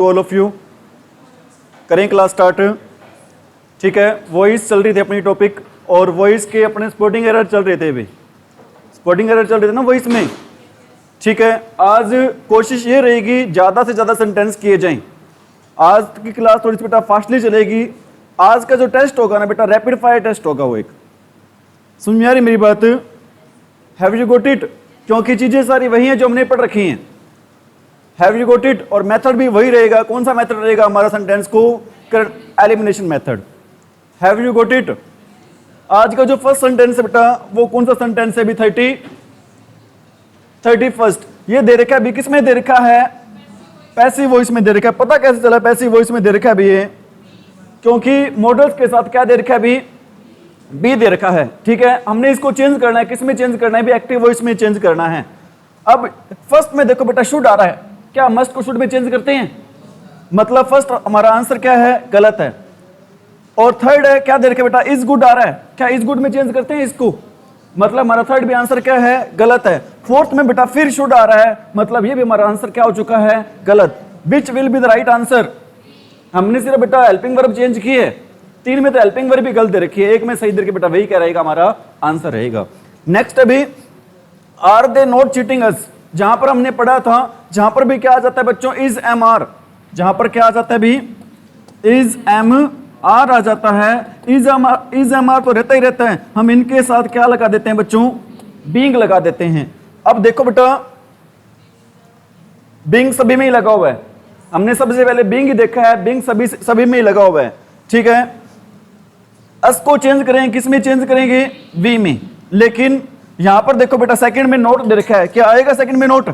All of you. करें class start. ठीक है, वॉइस चल रही थी अपनी टॉपिक और वॉइस के अपने स्पोर्टिंग एरर चल रहे थे। अभी स्पोर्टिंग एरर चल रहे थे ना वॉइस में। ठीक है, आज कोशिश ये रहेगी ज़्यादा से ज़्यादा सेंटेंस किए जाएं। आज की क्लास थोड़ी सी बेटा फास्टली चलेगी। आज का जो टेस्ट होगा ना बेटा रैपिड फायर टेस्ट होगा। वो एक समझ में आ रही मेरी बात? Have you got it? क्योंकि चीज़ें सारी वही हैं जो हमने पढ़ रखी हैं। Have you got it? और मेथड भी वही रहेगा। कौन सा मेथड रहेगा हमारा सेंटेंस को? Elimination method. Have you got it? आज का जो फर्स्ट सेंटेंस है बेटा वो कौन सा सेंटेंस है? भी 31st ये दे रखा है। भी किस में दे रखा है? पैसिव वॉइस में दे रखा है। पता कैसे चला पैसिव वॉइस में दे रखा है भी ये? क्योंकि मॉडल्स के साथ क्या दे रखा है? भी बी दे रखा है। ठीक है, हमने इसको चेंज करना है। किस में चेंज करना है? भी एक्टिव वॉइस में चेंज करना है। अब फर्स्ट में देखो बेटा शुड आ रहा है। क्या मस्ट को शुड में चेंज करते हैं? मतलब फर्स्ट हमारा आंसर क्या है? गलत है। और थर्ड है क्या दे रखा है बेटा? इज गुड आ रहा है। क्या इज गुड में चेंज करते हैं इसको? मतलब हमारा थर्ड भी आंसर क्या है? गलत है। फोर्थ में बेटा फिर शुड आ रहा है। मतलब ये भी हमारा आंसर क्या हो चुका है? गलत। Which will be the right answer? हमने सिर्फ बेटा हेल्पिंग वर्ब चेंज की है। 3 में तो हेल्पिंग वर्ब भी गलत दे रखी है। 1 में सही दे के बेटा वही क्या रहेगा हमारा आंसर रहेगा। नेक्स्ट अभी आर दे नॉट चीटिंग अस। जहां पर हमने पढ़ा था जहां पर भी क्या आ जाता है बच्चों? Is am are. जहां पर क्या आ जाता है भी? इज एम आर आ जाता है। इज एम आर तो रहता ही रहता है। हम इनके साथ क्या लगा देते हैं बच्चों? बीइंग लगा देते हैं। अब देखो बेटा बीइंग सभी में ही लगा हुआ है। हमने सबसे पहले बीइंग ही देखा है। बीइंग सभी में ही लगा हुआ है। ठीक है, अस को चेंज करें किस में चेंज करेंगे? वी में। लेकिन यहां पर देखो बेटा सेकंड में नोट दे रखा है। क्या आएगा सेकंड में नोट?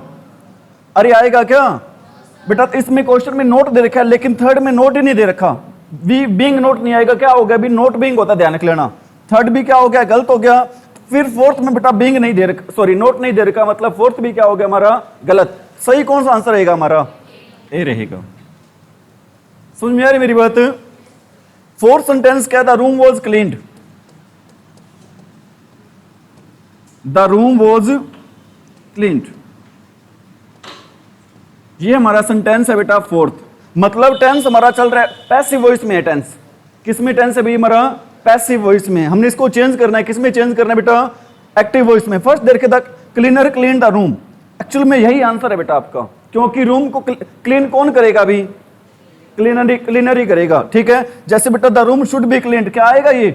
अरे आएगा क्या बेटा? इसमें क्वेश्चन में नोट दे रखा है लेकिन थर्ड में नोट ही नहीं दे रखा। वी बीइंग नोट नहीं आएगा। क्या हो गया? भी नोट बीइंग होता, ध्यान रख लेना। थर्ड भी क्या हो गया? गलत हो गया। फिर फोर्थ में बेटा बीइंग नहीं दे रखा, सॉरी नोट नहीं दे रखा। मतलब फोर्थ भी क्या हो गया हमारा? गलत। सही कौन सा आंसर रहेगा हमारा? ए रहेगा। समझ में आ रही मेरी बात? फोर्थ सेंटेंस क्या? The room was cleaned. The room was cleaned. ये हमारा सेंटेंस है बेटा फोर्थ। मतलब टेंस हमारा चल रहा है पैसिव वॉइस में है। टेंस किस में? टेंस है भी हमारा पैसिव वॉइस में। हमने इसको चेंज करना है। किस में चेंज करना है बेटा? एक्टिव वॉइस में। फर्स्ट देर के तक cleaner clean the room. Actual में यही आंसर है बेटा आपका। क्योंकि रूम को क्लीन कौन करेगा? भी क्लीनर ही करेगा। ठीक है, जैसे बेटा the room should be cleaned. क्या आएगा ये?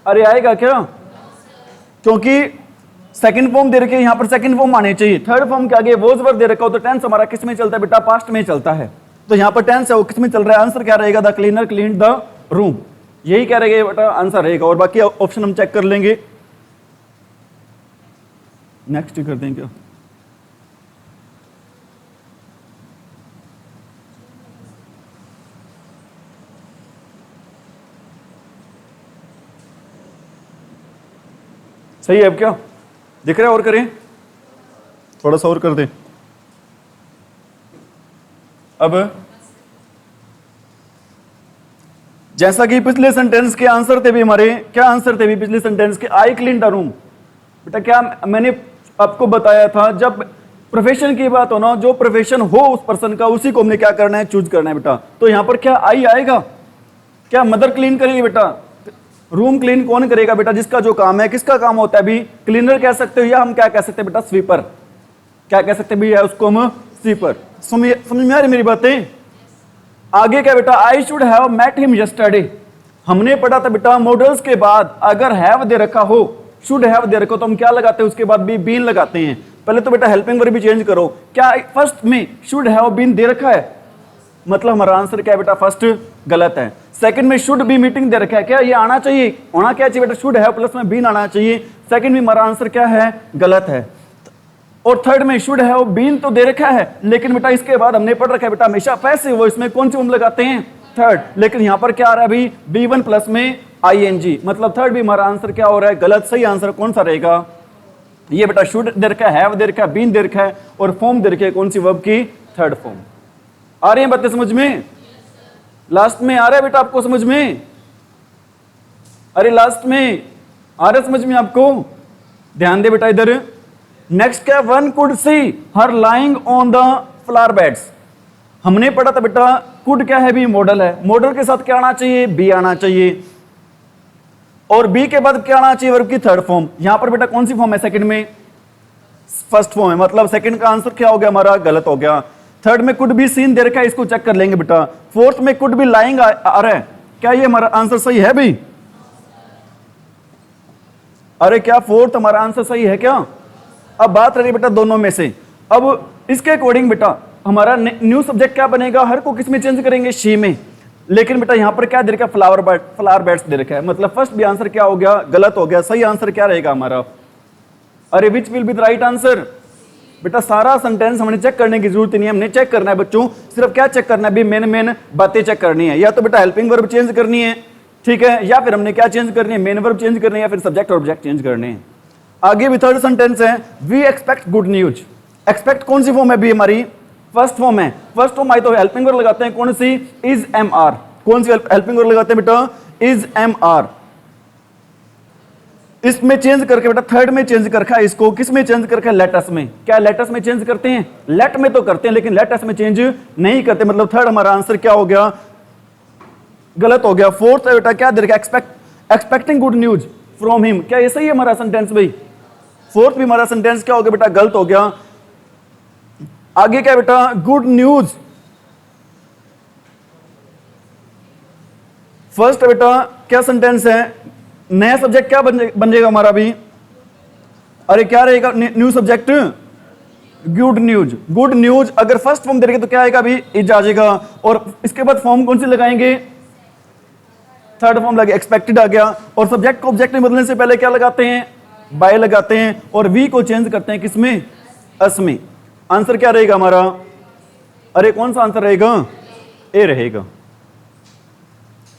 अरे आएगा क्या? क्योंकि सेकंड फॉर्म दे रखे, यहां पर सेकंड फॉर्म आने चाहिए। थर्ड फॉर्म के आगे वॉज वर्ब दे रखा हो तो टेंस हमारा किस में चलता है बेटा? पास्ट में चलता है। तो यहां पर टेंस है वो किस में चल रहा है? आंसर क्या रहेगा? The cleaner cleaned the room. यही क्या रहेगा बेटा? आंसर रहेगा। और बाकी ऑप्शन हम चेक कर लेंगे। नेक्स्ट कर दें क्या? सही है? अब क्या दिख रहा है? और करें थोड़ा सा और कर दें। अब जैसा कि पिछले सेंटेंस के आंसर थे भी हमारे, क्या आंसर थे भी पिछले सेंटेंस के? I clean the room. बेटा क्या मैंने आपको बताया था जब प्रोफेशन की बात हो ना, जो प्रोफेशन हो उस पर्सन का उसी को हमने क्या करना है? चूज करना है बेटा। तो यहां पर क्या आई आएगा? क्या मदर क्लीन करेगी बेटा? रूम क्लीन कौन करेगा बेटा? जिसका जो काम है। किसका काम होता है भी? क्लीनर कह सकते हो या हम क्या कह सकते हैं बेटा? स्वीपर। क्या कह सकते हैं उसको हम? स्वीपर। समझ में आ रही मेरी बातें? आगे क्या बेटा? I should have met him yesterday. हमने पढ़ा था बेटा मॉडल्स के बाद अगर हैव दे रखा हो, शुड हैव दे रखा हो तो हम क्या लगाते हैं? उसके बाद भी बीन लगाते हैं। पहले तो बेटा हेल्पिंग वर्ब भी चेंज करो। क्या फर्स्ट में शुड हैव बीन दे रखा है? मतलब हमारा आंसर क्या है बेटा? फर्स्ट गलत है। सेकंड में शुड बी मीटिंग दे रखा है। क्या ये आना चाहिए? होना क्या चाहिए बेटा? शुड हैव प्लस में बीन आना चाहिए। सेकंड में हमारा आंसर क्या है? गलत है। और थर्ड में शुड हैव बीन तो दे रखा है लेकिन बेटा इसके बाद हमने पढ़ रखा है बेटा हमेशा पैसिव वॉइस में कौन सी फॉर्म लगाते हैं? थर्ड। लेकिन यहां पर क्या आ रहा है अभी? B1 प्लस में ING। मतलब थर्ड भी हमारा आंसर क्या हो रहा है? गलत। सही आंसर कौन सा रहेगा? ये बेटा शुड दे रखा है, हैव दे रखा है, बीन दे रखा है और फॉर्म दे रखी है कौन सी? वर्ब की थर्ड फॉर्म। आ रही है बातें समझ में? लास्ट में आ रहा है बेटा आपको समझ में? अरे लास्ट में आ रहा है समझ में आपको? ध्यान दे बेटा इधर। नेक्स्ट क्या? One could see her lying on the flower beds. हमने पढ़ा था बेटा कुड क्या है भी, मॉडल है। मॉडल के साथ क्या आना चाहिए, बी आना चाहिए, और बी के बाद क्या आना चाहिए, वर्ब की थर्ड फॉर्म। यहां पर बेटा कौन सी फॉर्म है, सेकंड में फर्स्ट फॉर्म है, मतलब सेकंड का आंसर क्या हो गया हमारा, गलत हो गया। थर्ड में कुड बी सीन दे रखा है, इसको चेक कर लेंगे बेटा। फोर्थ में कुड बी लाइंग आ रहा है, क्या ये हमारा आंसर सही है भी? अरे क्या फोर्थ हमारा आंसर सही है क्या? अब बात रही बेटा दोनों में से। अब इसके अकॉर्डिंग बेटा हमारा न्यू सब्जेक्ट क्या बनेगा, हर को किस में चेंज करेंगे, शी में। लेकिन बेटा यहां पर क्या दे रखा है, फ्लावर बर्ड्स दे रखा है, मतलब फर्स्ट भी आंसर क्या हो गया, गलत हो गया। सही आंसर क्या रहेगा हमारा? अरे which will be the right answer? बेटा सारा सेंटेंस हमने चेक करने की जरूरत नहीं है, हमने चेक करना है बच्चों, सिर्फ क्या चेक करना है भी, मेन बातें चेक करनी है। या तो बेटा हेल्पिंग वर्ब चेंज करनी है, ठीक है, या फिर हमने क्या चेंज करनी है, मेन वर्ब चेंज करनी है, या फिर सब्जेक्ट और ऑब्जेक्ट चेंज करने हैं। आगे भी थर्ड सेंटेंस है, we expect good news. Expect कौन सी फॉर्म है भी हमारी, फर्स्ट फॉर्म है। फर्स्ट फॉर्म आई तो हेल्पिंग वर्ब लगाते हैं, कौन सी, इज एम आर। कौन सी हेल्पिंग वर्ब लगाते हैं बेटा, इज एम आर। इसमें चेंज करके बेटा थर्ड में चेंज कर रखा है, इसको किस में चेंज कर रखा है, लेटस में। क्या लेटस में चेंज करते हैं, लेट में तो करते हैं, लेकिन लेटस में चेंज नहीं करते, मतलब थर्ड हमारा आंसर क्या हो गया, गलत हो गया। फोर्थ है बेटा क्या दे रखा है, expecting good news from him. क्या ये सही है हमारा सेंटेंस भाई? फोर्थ भी हमारा सेंटेंस क्या हो गया बेटा, गलत हो गया। आगे क्या बेटा, गुड न्यूज। फर्स्ट बेटा क्या सेंटेंस है, नया सब्जेक्ट क्या बन जाएगा हमारा भी, अरे क्या रहेगा new subject, good news. Good news अगर फर्स्ट फॉर्म दे रखे तो क्या आएगा भी, इज आ जाएगा। और इसके बाद फॉर्म कौन सी लगाएंगे, थर्ड फॉर्म लगे, एक्सपेक्टेड आ गया। और सब्जेक्ट को ऑब्जेक्ट में बदलने से पहले क्या लगाते हैं, बाय लगाते हैं, और वी को चेंज करते हैं किसमें, अस में। आंसर क्या रहेगा हमारा, अरे कौन सा आंसर रहेगा, ए रहेगा।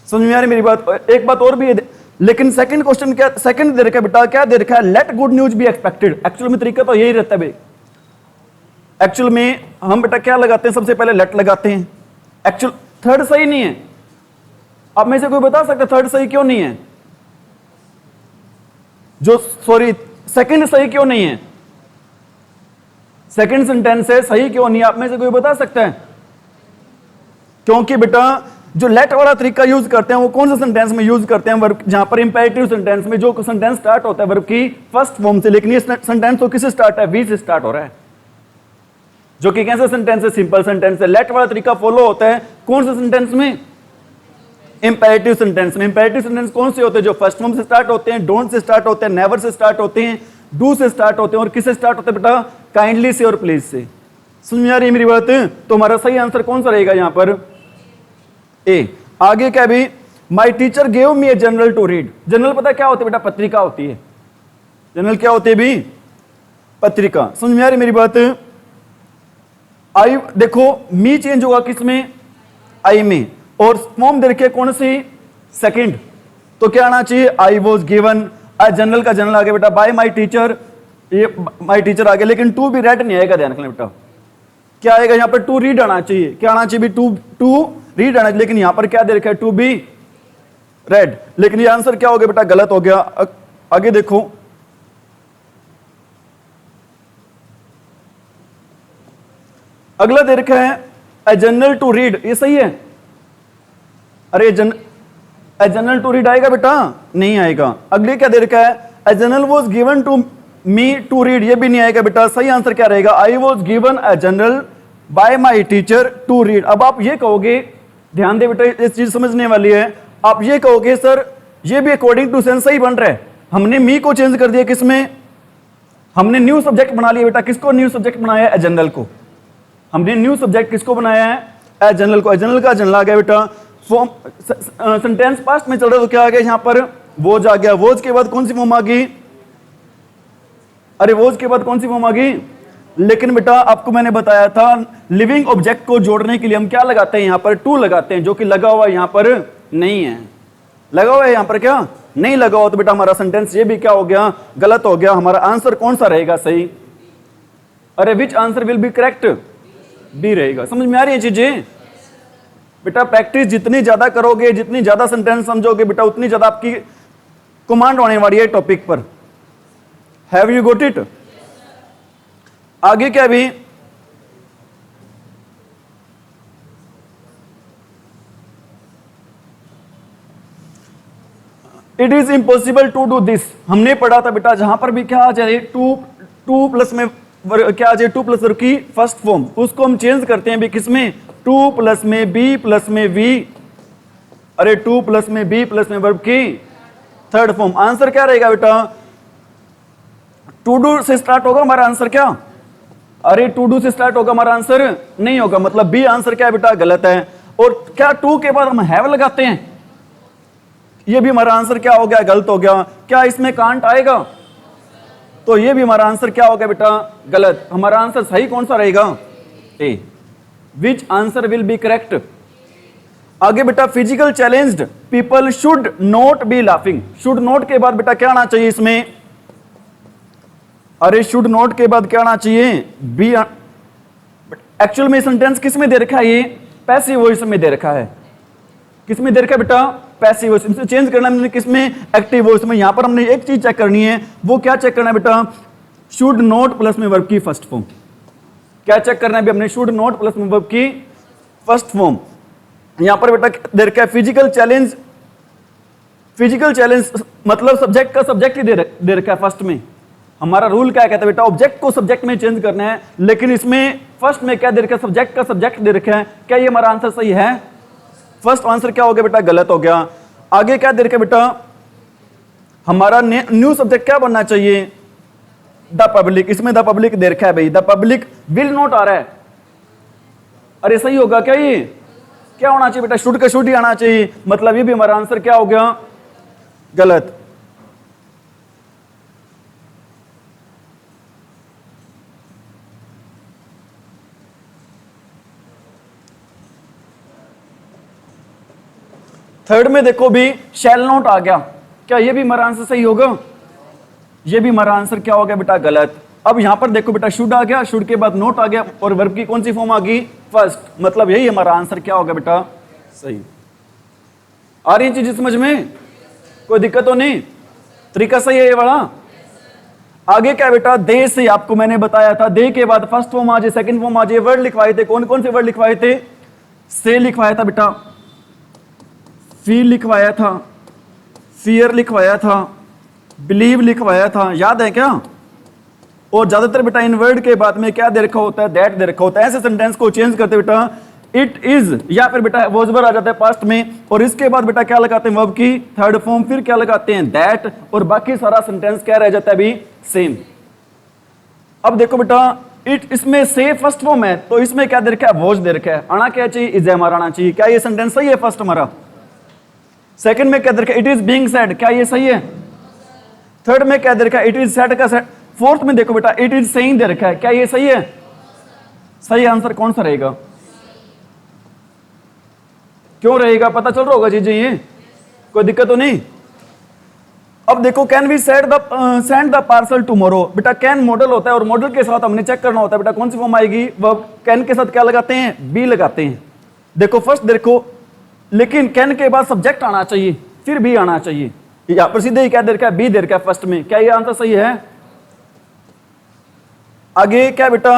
समझ में आ रही मेरी बात? एक बात और भी है, लेकिन सेकंड क्वेश्चन क्या, सेकंड दे रखा है बेटा, क्या दे रखा है, let good news be expected. Actual में तरीका तो यही रहता है भाई। एक्चुअल में हम बेटा क्या लगाते हैं, सबसे पहले लेट लगाते हैं। एक्चुअल थर्ड सही नहीं है, आप में से कोई बता सकता है थर्ड सही क्यों नहीं है, जो सॉरी सेकंड सही क्यों नहीं है, सेकंड सेंटेंस है सही क्यों नहीं है, आप में से कोई बता सकता है? क्योंकि बेटा जो लेट वाला तरीका यूज करते हैं वो कौन से सेंटेंस में यूज करते हैं, वर्ब, जहां पर इंपेरेटिव सेंटेंस में जो सेंटेंस स्टार्ट होता है वर्ब की फर्स्ट फॉर्म से, लेकिन ये सेंटेंस तो किससे स्टार्ट है, वी से स्टार्ट हो रहा है, जो कि कैसे सेंटेंस है, सिंपल सेंटेंस है। लेट वाला तरीका फॉलो होता है कौन से सेंटेंस में, इंपेरेटिव सेंटेंस में। इंपेरेटिव सेंटेंस कौन से होते हैं, जो फर्स्ट फॉर्म से स्टार्ट होते हैं, डोंट से स्टार्ट होते हैं, नेवर से स्टार्ट होते हैं, डू से स्टार्ट होते हैं, और किससे स्टार्ट होते हैं बेटा, काइंडली से और प्लीज से। समझ में आ रही है मेरी बात? तो हमारा सही आंसर कौन सा रहेगा यहां पर, ए। आगे क्या भी, my teacher gave me a journal to read. Journal पता क्या होती है बेटा, पत्रिका होती है। जर्नल क्या होती है भी, पत्रिका। समझ में आ रही मेरी बात? आई देखो मी चेंज होगा किसमें, आई में, और फॉर्म दे रखे कौन सी, सेकंड, तो क्या आना चाहिए, आई वॉज गिवन। जनरल का जनरल आगे बेटा, बाय माई टीचर, ये माई टीचर आगे, लेकिन टू भी रेड नहीं आएगा, ध्यान रखना बेटा। क्या आएगा यहाँ पर, टू रीड आना चाहिए। क्या आना चाहिए भी, टू रीड आना चाहिए, लेकिन यहां पर क्या दे रखा है, टू बी रेड। लेकिन ये आंसर क्या हो गया बेटा, गलत हो गया। आगे देखो, अगला दे रखा है ए जनरल टू रीड, ये सही है? अरे ए जनरल टू रीड आएगा बेटा, नहीं आएगा। अगले क्या दे रखा है, a journal was given to me to read, ये भी नहीं आएगा बेटा। सही आंसर क्या रहेगा, I was given a journal by my teacher to read. अब आप ये कहोगे, ध्यान दे बेटा इस चीज समझने वाली है, आप ये कहोगे सर ये भी अकॉर्डिंग टू सेंस सही बन रहा है, हमने मी को चेंज कर दिया किसमें, हमने न्यू सब्जेक्ट बना लिया बेटा। किसको न्यू सब्जेक्ट बनाया है, जनरल को। हमने न्यू सब्जेक्ट किसको बनाया है, ए जनरल को। जनरल का जनरल आ गया बेटा। फॉर्म सेंटेंस पास्ट में चल रहा है तो क्या आ गया यहां पर, वोज आ गया। वोज के बाद कौन सी फॉर्म आ गई, अरे वोज के बाद कौन सी फॉर्म आ गई, लेकिन बेटा आपको मैंने बताया था लिविंग ऑब्जेक्ट को जोड़ने के लिए हम क्या लगाते हैं, यहां पर टू लगाते हैं, जो कि लगा हुआ यहां पर नहीं है। लगा हुआ है यहां पर, क्या नहीं लगा हुआ, तो बेटा हमारा सेंटेंस ये भी क्या हो गया, गलत हो गया। हमारा आंसर कौन सा रहेगा सही, अरे which answer will be correct, B रहेगा। समझ में आ रही है चीजें बेटा? प्रैक्टिस जितनी ज्यादा करोगे, जितनी ज्यादा सेंटेंस समझोगे बेटा, उतनी ज्यादा आपकी कमांड होने वाली है टॉपिक पर। Have you got it? आगे क्या भी, it is impossible to do this. हमने पढ़ा था बेटा जहां पर भी क्या आ जाए टू प्लस में क्या आ जाए टू प्लस वर्ब की फर्स्ट फॉर्म, उसको हम चेंज करते हैं भी किसमें, टू प्लस में बी प्लस में वी, अरे टू प्लस में बी प्लस में वर्ब की थर्ड फॉर्म। आंसर क्या रहेगा बेटा, टू डू से स्टार्ट होगा हमारा आंसर क्या, अरे टू डू से स्टार्ट होगा हमारा आंसर नहीं होगा, मतलब बी आंसर क्या है बेटा, गलत है। और क्या टू के बाद हम हैव लगाते हैं, ये भी हमारा आंसर क्या हो गया, गलत हो गया। क्या इसमें कांट आएगा, तो ये भी हमारा आंसर क्या हो गया बेटा, गलत। हमारा आंसर सही कौन सा रहेगा, A. Which answer will be correct. आगे बेटा physical challenged people should not be laughing. Should not के बाद बेटा क्या आना चाहिए इसमें, अरे शुड नॉट के बाद क्या आना चाहिए, बी। एक्चुअल में सेंटेंस किस में दे रखा है, ये पैसिव वॉइस में दे रखा है। किस में दे रखा है बेटा, पैसिव वॉइस। इसे चेंज करना है किसमें, एक्टिव वॉइस में। यहां पर हमने एक चीज चेक करनी है, वो क्या चेक करना है बेटा, शुड नॉट प्लस में वर्ब की फर्स्ट फॉर्म। क्या चेक करना है भी हमने, शुड नॉट प्लस में वर्ब की फर्स्ट फॉर्म। यहां पर बेटा दे रखा है फिजिकल चैलेंज। फिजिकल चैलेंज मतलब सब्जेक्ट का सब्जेक्ट ही दे रखा है फर्स्ट में। हमारा रूल क्या कहता है बेटा, ऑब्जेक्ट को सब्जेक्ट में चेंज करना है, लेकिन इसमें फर्स्ट में क्या दे रखा है, सब्जेक्ट का सब्जेक्ट दे रखा है। क्या ये हमारा आंसर सही है, फर्स्ट आंसर क्या हो गया बेटा, गलत हो गया। आगे क्या दे रखा है बेटा, हमारा न्यू सब्जेक्ट क्या बनना चाहिए, द पब्लिक। इसमें द पब्लिक दे रखा है भाई, द पब्लिक विल नॉट आ रहा है। अरे सही होगा क्या, ये क्या होना चाहिए बेटा, शुड का शुड ही आना चाहिए, मतलब ये भी हमारा आंसर क्या हो गया, गलत। थर्ड में देखो भी शैल नॉट आ गया, क्या ये भी हमारा आंसर सही होगा, ये भी हमारा आंसर क्या हो गया बेटा, गलत। अब यहां पर देखो बेटा शुड आ गया, शुड के बाद नोट आ गया और वर्ब की कौन सी फॉर्म आ गई, फर्स्ट, मतलब यही हमारा आंसर क्या होगा बेटा, सही। आ रही चीज समझ में, कोई दिक्कत तो नहीं, तरीका सही है ये वाला। आगे क्या बेटा, दे से आपको मैंने बताया था, दे के बाद फर्स्ट फॉर्म आ जाए, सेकंड फॉर्म आ जाए। वर्ड लिखवाए थे, कौन कौन से वर्ड लिखवाए थे, से लिखवाया था बेटा, फील लिखवाया था, फियर लिखवाया था, बिलीव लिखवाया था, याद है क्या। और ज्यादातर बेटा इन वर्ड के बाद में क्या दे रखा होता है, दैट दे रखा होता है। ऐसे सेंटेंस को चेंज करते बेटा इट इज या फिर बेटा वॉज वर आ जाता है पास्ट में, और इसके बाद बेटा क्या लगाते हैं, वर्ब की थर्ड फॉर्म, फिर क्या लगाते हैं, दैट, और बाकी सारा सेंटेंस क्या रह जाता है अभी, सेम। अब देखो बेटा इट, इसमें से फर्स्ट फॉर्म है, तो इसमें क्या दे रखा है, वॉज दे रखा है, आना क्या चाहिए, इज हमारा आना चाहिए। क्या ये सेंटेंस सही है फर्स्ट हमारा। सेकंड में क्या दे रखा है, इट इज बीइंग सेड, क्या ये सही है। थर्ड में क्या दे रखा है, इट इज सेड का सेड। फोर्थ में देखो बेटा इट इज सेइंग दे रखा है, क्या ये सही है, सही आंसर कौन सा रहेगा, क्यों रहेगा, पता चल रहा होगा चीजें, ये कोई दिक्कत तो नहीं। अब देखो can we send the parcel tomorrow, बेटा कैन मॉडल होता है और मॉडल के साथ हमने चेक करना होता है बेटा कौन सी फॉर्म आएगी, वर्ब कैन के साथ क्या लगाते हैं, बी लगाते हैं। देखो फर्स्ट देखो, लेकिन कैन के बाद सब्जेक्ट आना चाहिए, फिर बी आना चाहिए। यहां पर सीधे ही क्या दे रखा है, बी दे रखा है फर्स्ट में, क्या ये आंसर सही है। आगे क्या बेटा,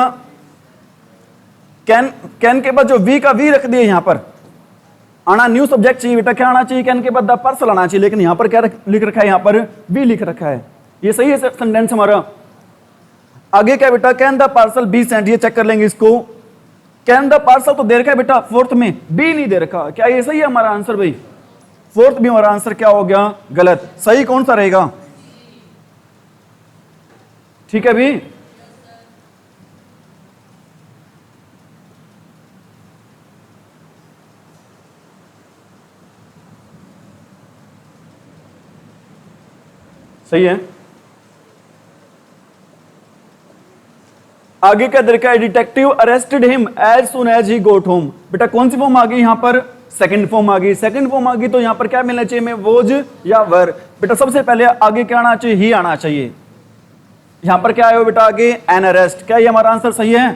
कैन के बाद जो वी का वी रख दिया, यहां पर आना न्यू सब्जेक्ट चाहिए बेटा, क्या आना चाहिए, कैन के बाद द पार्सल आना चाहिए, लेकिन यहां पर क्या लिख रखा है, यहां पर बी लिख रखा है, ये सही है सेंटेंस हमारा। आगे क्या बेटा, can the parcel be sent, ये चेक कर लेंगे इसको, कैन द पार्सल तो दे रखा है बेटा फोर्थ में, बी नहीं दे रखा, क्या ये सही है हमारा आंसर भाई, फोर्थ भी हमारा आंसर क्या हो गया, गलत। सही कौन सा रहेगा, ठीक है भी। सही है। आगे क्या दे रखा है, detective arrested him as soon as he got home, बेटा कौन सी फॉर्म आ गई, यहां पर सेकंड फॉर्म आ गई। सेकंड फॉर्म आ गई तो यहां पर क्या मिलना चाहिए, में वोज या वर, बेटा सबसे पहले आगे क्या आना चाहिए, ही आना चाहिए। यहां पर क्या आया बेटा, आगे एन अरेस्ट, क्या ये हमारा आंसर सही है।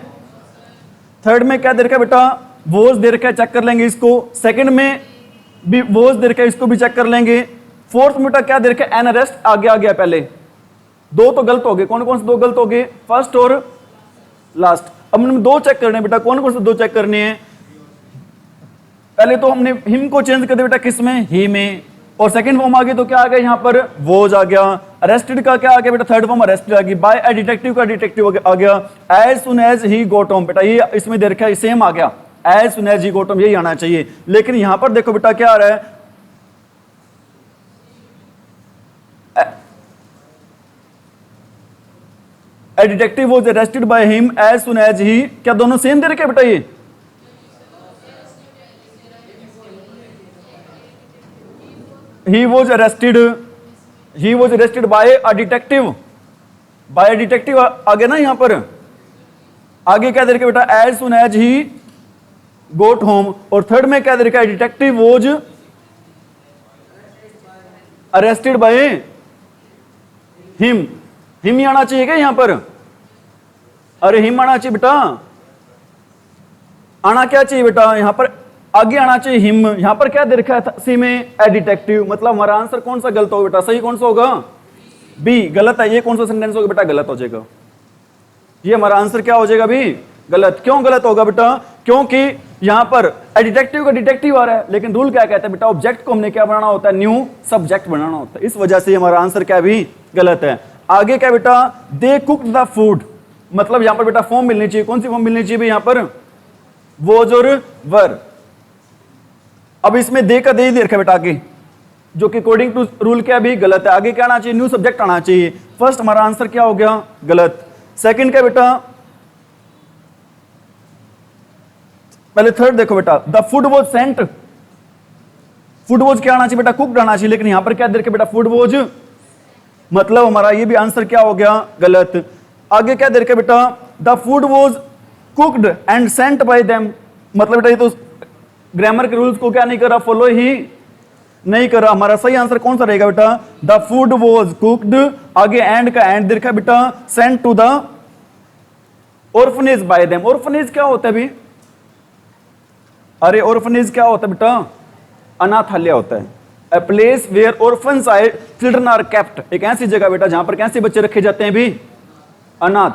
थर्ड में क्या दे रखा है बेटा, वोज दे रखा है, चेक कर लेंगे इसको। सेकंड में भी वोज दे रखा है, इसको भी चेक कर लेंगे। फोर्थ में बेटा क्या दे रखा है, एन अरेस्ट आगे आ गया, पहले दो तो गलत हो गए, कौन कौन से दो गलत हो गए, फर्स्ट और लास्ट। अब हमने दो चेक करने बेटा, कौन कौन से दो चेक करने हैं। पहले तो हमने हिम को चेंज कर दिया बेटा किस में, ही में, और सेकंड फॉर्म आ गई तो क्या आ गया यहाँ पर, वोज आ गया। अरेस्टेड का क्या आ गया बेटा, थर्ड फॉर्म अरेस्टेड आ गई। बाय अ डिटेक्टिव का डिटेक्टिव आ गया। As soon as he got home, बेटा ये इसमें दे रखा है सेम आ गया, as soon as he got home, यही आना चाहिए। लेकिन यहां पर देखो बेटा क्या आ रहा है, a detective was arrested by him as soon as he, क्या दोनों सेम दे रखे बेटा, ये he was arrested by a detective, by a detective आगे ना यहां पर आगे क्या दे रखे बेटा, as soon as he got home। और थर्ड में क्या दे रखा है, detective was arrested by him, him he आना चाहिए क्या यहां पर, अरे हिम आना चाहिए बेटा, आना क्या चाहिए बेटा यहां पर, आगे आना चाहिए हिम। यहां पर क्या दे रखा है सी में, ए डिटेक्टिव, मतलब हमारा आंसर कौन सा गलत होगा बेटा, सही कौन सा होगा, बी गलत है। ये कौन सा सेंटेंस होगा बेटा, गलत हो जाएगा, ये हमारा आंसर क्या हो जाएगा भी, गलत। क्यों गलत होगा बेटा, क्योंकि यहां पर ए डिटेक्टिव का डिटेक्टिव आ रहा है, लेकिन रूल क्या कहता है बेटा, ऑब्जेक्ट को हमने क्या बनाना होता है, न्यू सब्जेक्ट बनाना होता है, इस वजह से हमारा आंसर क्या भी गलत है। आगे क्या बेटा, दे कुक्ड द फूड, मतलब यहां पर बेटा फॉर्म मिलनी चाहिए, कौन सी फॉर्म मिलनी चाहिए यहां पर, वोज और वर। अब इसमें दे का दे ही दे रखा बेटा आगे, जो कि अकॉर्डिंग टू रूल क्या भी गलत है। आगे क्या आना चाहिए, न्यू सब्जेक्ट आना चाहिए। फर्स्ट हमारा आंसर क्या हो गया, गलत। सेकंड क्या बेटा, पहले थर्ड देखो बेटा, the food was sent, food was क्या आना चाहिए बेटा, कुक्ड आना चाहिए, लेकिन यहां पर क्या दे रखे बेटा, फूड वॉज, मतलब हमारा ये भी आंसर क्या हो गया, गलत। आगे क्या दे रखे बेटा, the food was cooked and sent by them, मतलब बेटा ये तो ग्रामर के रूल्स को क्या नहीं करा, फॉलो ही नहीं करा। हमारा सही आंसर कौन सा रहेगा बेटा, द फूड वॉज कुक्ड, आगे एंड का एंड दे रखा बेटा, sent to the orphanage by them. Orphanage क्या होता है भी, अरे ऑर्फनेज क्या होता है बेटा, अनाथालय होता है, a place where orphans children are kept, एक ऐसी जगह बेटा जहां पर कैसे बच्चे रखे जाते हैं भी, अनाथ।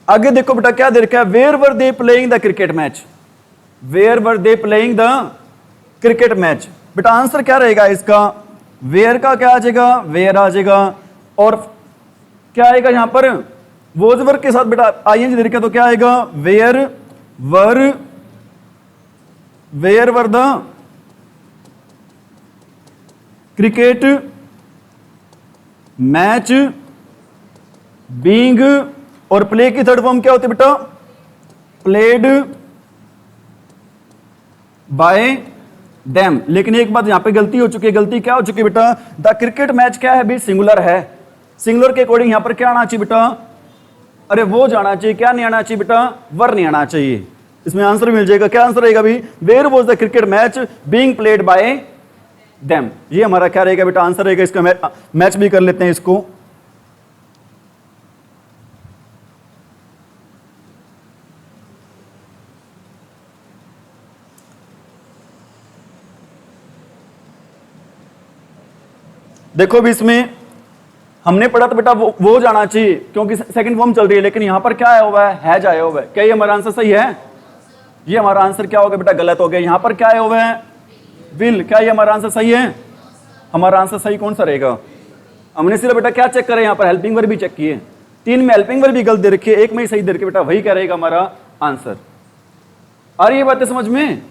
आगे देखो बेटा क्या दे रखा है, where were they playing the cricket match, where were they playing the cricket match. बेटा आंसर क्या रहेगा इसका, वेयर का क्या आ जाएगा, वेयर आ जाएगा, और क्या आएगा यहां पर, वोज वर के साथ बेटा आईएनजी दे रखा तो क्या आएगा, where were the cricket match being, और प्ले की थर्ड फॉर्म क्या होती है बेटा, प्लेड बाय देम। लेकिन एक बात यहां पे गलती हो चुकी है, गलती क्या हो चुकी है बेटा, द क्रिकेट मैच क्या है भी, सिंगुलर है, सिंगुलर के अकॉर्डिंग यहां पर क्या आना चाहिए बेटा, अरे वो जाना चाहिए, क्या नहीं आना चाहिए बेटा, वर नहीं आना चाहिए। इसमें आंसर मिल जाएगा, क्या आंसर रहेगा भी, where was the cricket match being played by them, ये हमारा क्या रहेगा बेटा, आंसर रहेगा। इसका मैच भी कर लेते हैं इसको। देखो भी इसमें हमने पढ़ा तो बेटा वो जाना चाहिए क्योंकि सेकंड फॉर्म चल रही है, लेकिन यहां पर क्या आया हुआ है, हैज आया हुआ है। क्या ये हमारा आंसर सही है, ये हमारा आंसर क्या हो गया बेटा, गलत हो गया। यहां पर क्या आया हुआ है, विल, क्या ये हमारा आंसर सही है, हमारा आंसर सही कौन सा रहेगा। हमने सिर्फ बेटा क्या चेक करें, यहां पर हेल्पिंग वर्ब भी चेक किए, 3 में हेल्पिंग वर्ब भी गलत दे रखी है, 1 में ही सही दे रखी, बेटा वही क्या रहेगा हमारा आंसर। आ रही है बातें समझ में।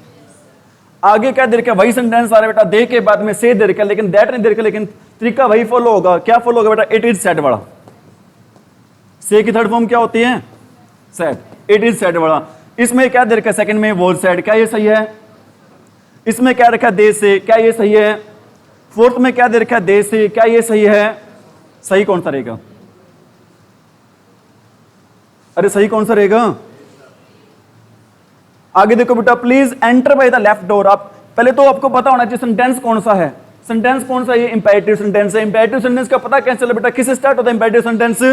आगे क्या दे रखा, वही सेंटेंस आ रहा है बेटा, दे के बाद में से दे रखा, लेकिन दैट नहीं दे रखा, लेकिन तरीका वही फॉलो होगा। क्या फॉलो होगा बेटा, इट इज सेड वाला। से की थर्ड फॉर्म क्या होती है, सेड, इट इज सेड वाला। इसमें क्या दे रखा है, सेकंड में वॉज सेड, क्या ये सही है। इसमें क्या रखा है, दे से, क्या ये सही है। फोर्थ में क्या दे रखा है, दे से, क्या ये सही है। सही कौन सा रहेगा, अरे सही कौन सा रहेगा। आगे देखो बेटा, please enter by the left door. आप पहले तो आपको पता होना चाहिए सेंटेंस कौन सा है, सेंटेंस कौन सा, ये इंपेरेटिव सेंटेंस है। इंपेरेटिव सेंटेंस का पता कैसे चला बेटा, किससे स्टार्ट होता है इंपेरेटिव सेंटेंस,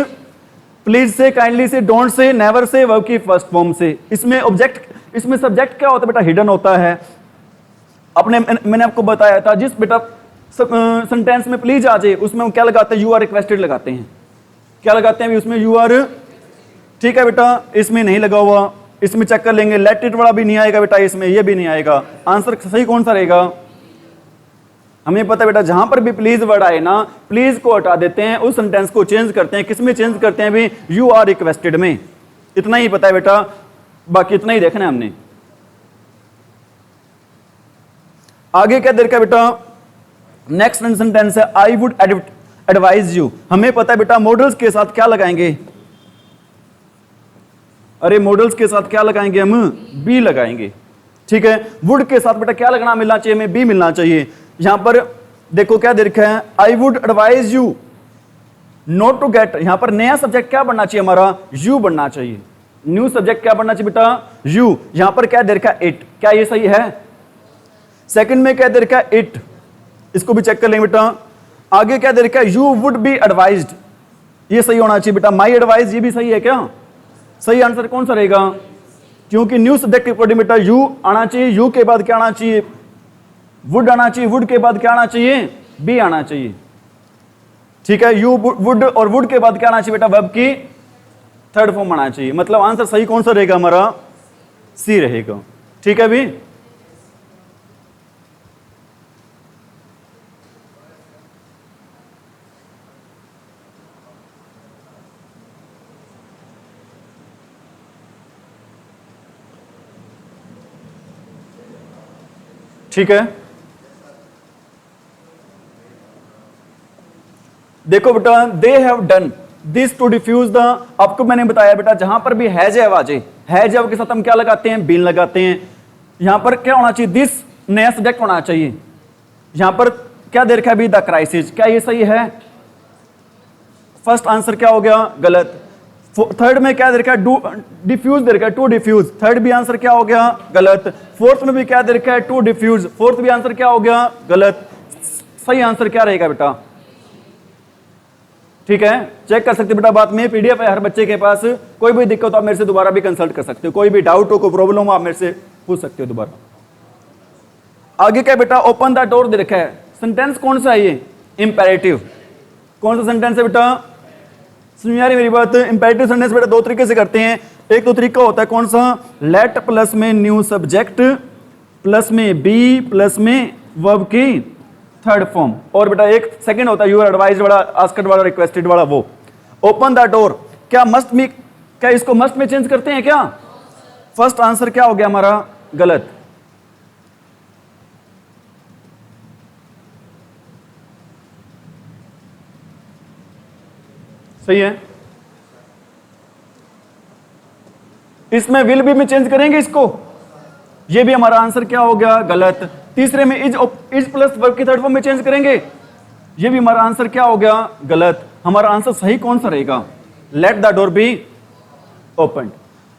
प्लीज से, काइंडली से, don't say, never say, verb की फर्स्ट फॉर्म से। इसमें ऑब्जेक्ट, इसमें सब्जेक्ट क्या होता है बेटा, हिडन होता है। अपने मैंने आपको बताया था, जिस बेटा सेंटेंस में प्लीज आ जाए उसमें क्या लगाते हैं, यू आर रिक्वेस्टेड लगाते हैं। क्या लगाते हैं उसमें, यू आर ठीक है बेटा, इसमें नहीं लगा हुआ, इसमें चेक कर लेंगे, लेट इट वाला भी नहीं आएगा बेटा, इसमें ये भी नहीं आएगा। आंसर सही कौन सा रहेगा? हमें पता है बेटा, जहां पर भी प्लीज वर्ड आए ना, प्लीज को हटा देते हैं, उस सेंटेंस को चेंज करते हैं। किस में चेंज करते हैं भी? यू आर रिक्वेस्टेड में। इतना ही पता है बेटा, बाकी इतना ही देखना है हमने। आगे क्या दे रखा है बेटा? नेक्स्ट सेंटेंस है आई वुड एडवाइज यू। हमें पता है बेटा मॉडल्स के साथ क्या लगाएंगे? अरे मॉडल्स के साथ क्या लगाएंगे हम? बी लगाएंगे। ठीक है, वुड के साथ बेटा क्या लगना मिलना चाहिए हमें? बी मिलना चाहिए। यहां पर देखो क्या दे रखा है, I would advise you not to get. यहां पर नया सब्जेक्ट क्या बनना चाहिए हमारा? यू बनना चाहिए। न्यू सब्जेक्ट क्या बनना चाहिए बेटा? यू। यहां पर क्या दे रखा है? इट। क्या ये सही है? सेकंड में क्या दे रखा है? इट। इसको भी चेक कर लेंगे बेटा। आगे क्या दे रखा है? You would be advised. ये सही होना चाहिए बेटा। माई एडवाइस ये भी सही है क्या? सही आंसर कौन सा रहेगा? क्योंकि न्यू सब्जेक्ट के अकॉर्डिंग बेटा यू आना चाहिए। यू के बाद क्या आना चाहिए? वुड आना चाहिए। वुड के बाद क्या आना चाहिए? बी आना चाहिए। ठीक है, यू वुड और वुड के बाद क्या आना चाहिए बेटा? वर्ब की थर्ड फॉर्म आना चाहिए। मतलब आंसर सही कौन सा रहेगा हमारा? सी रहेगा। ठीक है भी। ठीक है, देखो बेटा, they have done this to diffuse the. आपको मैंने बताया बेटा, जहां पर भी हैज है आवाजे, हैज के साथ हम क्या लगाते हैं? बीन लगाते हैं। यहां पर क्या होना चाहिए? दिस नया सब्जेक्ट होना चाहिए। यहां पर क्या दे रखा है? Be the crisis. क्या ये सही है? फर्स्ट आंसर क्या हो गया? गलत। थर्ड में क्या दे रखा है? डू डिफ्यूज दे रखा है, टू डिफ्यूज। थर्ड भी आंसर क्या हो गया? गलत। फोर्थ में भी क्या दे रखा है? To diffuse. फोर्थ भी आंसर क्या हो गया? गलत। सही आंसर क्या रहेगा बेटा? ठीक है, चेक कर सकते बेटा। बात में पीडीएफ है हर बच्चे के पास। कोई भी दिक्कत हो आप मेरे से दोबारा भी कंसल्ट कर सकते हो। कोई भी डाउट हो, कोई प्रॉब्लम हो, आप मेरे से पूछ सकते हो दोबारा। आगे क्या बेटा? ओपन द डोर दे रखा है। सेंटेंस कौन सा है ये? इंपेरेटिव। कौन सा सेंटेंस है बेटा? सुनिए यार मेरी बात। इंपेरेटिव सेंटेंस बेटा दो तरीके से करते हैं। एक तो तरीका होता है कौन सा? लेट प्लस में न्यू सब्जेक्ट प्लस में बी प्लस में वर्ब की थर्ड फॉर्म। और बेटा एक सेकंड होता है यूर एडवाइज वाला, आस्क्ड वाला, रिक्वेस्टेड वाला। वो ओपन द डोर क्या मस्ट में, क्या इसको मस्ट में चेंज करते हैं क्या? फर्स्ट आंसर क्या हो गया हमारा? गलत। सही है। इसमें विल बी में चेंज करेंगे इसको, ये भी हमारा आंसर क्या हो गया? गलत। तीसरे में इज प्लस वर्ब की थर्ड फॉर्म में चेंज करेंगे, ये भी हमारा आंसर क्या हो गया? गलत। हमारा आंसर सही कौन सा रहेगा? Let the door be open.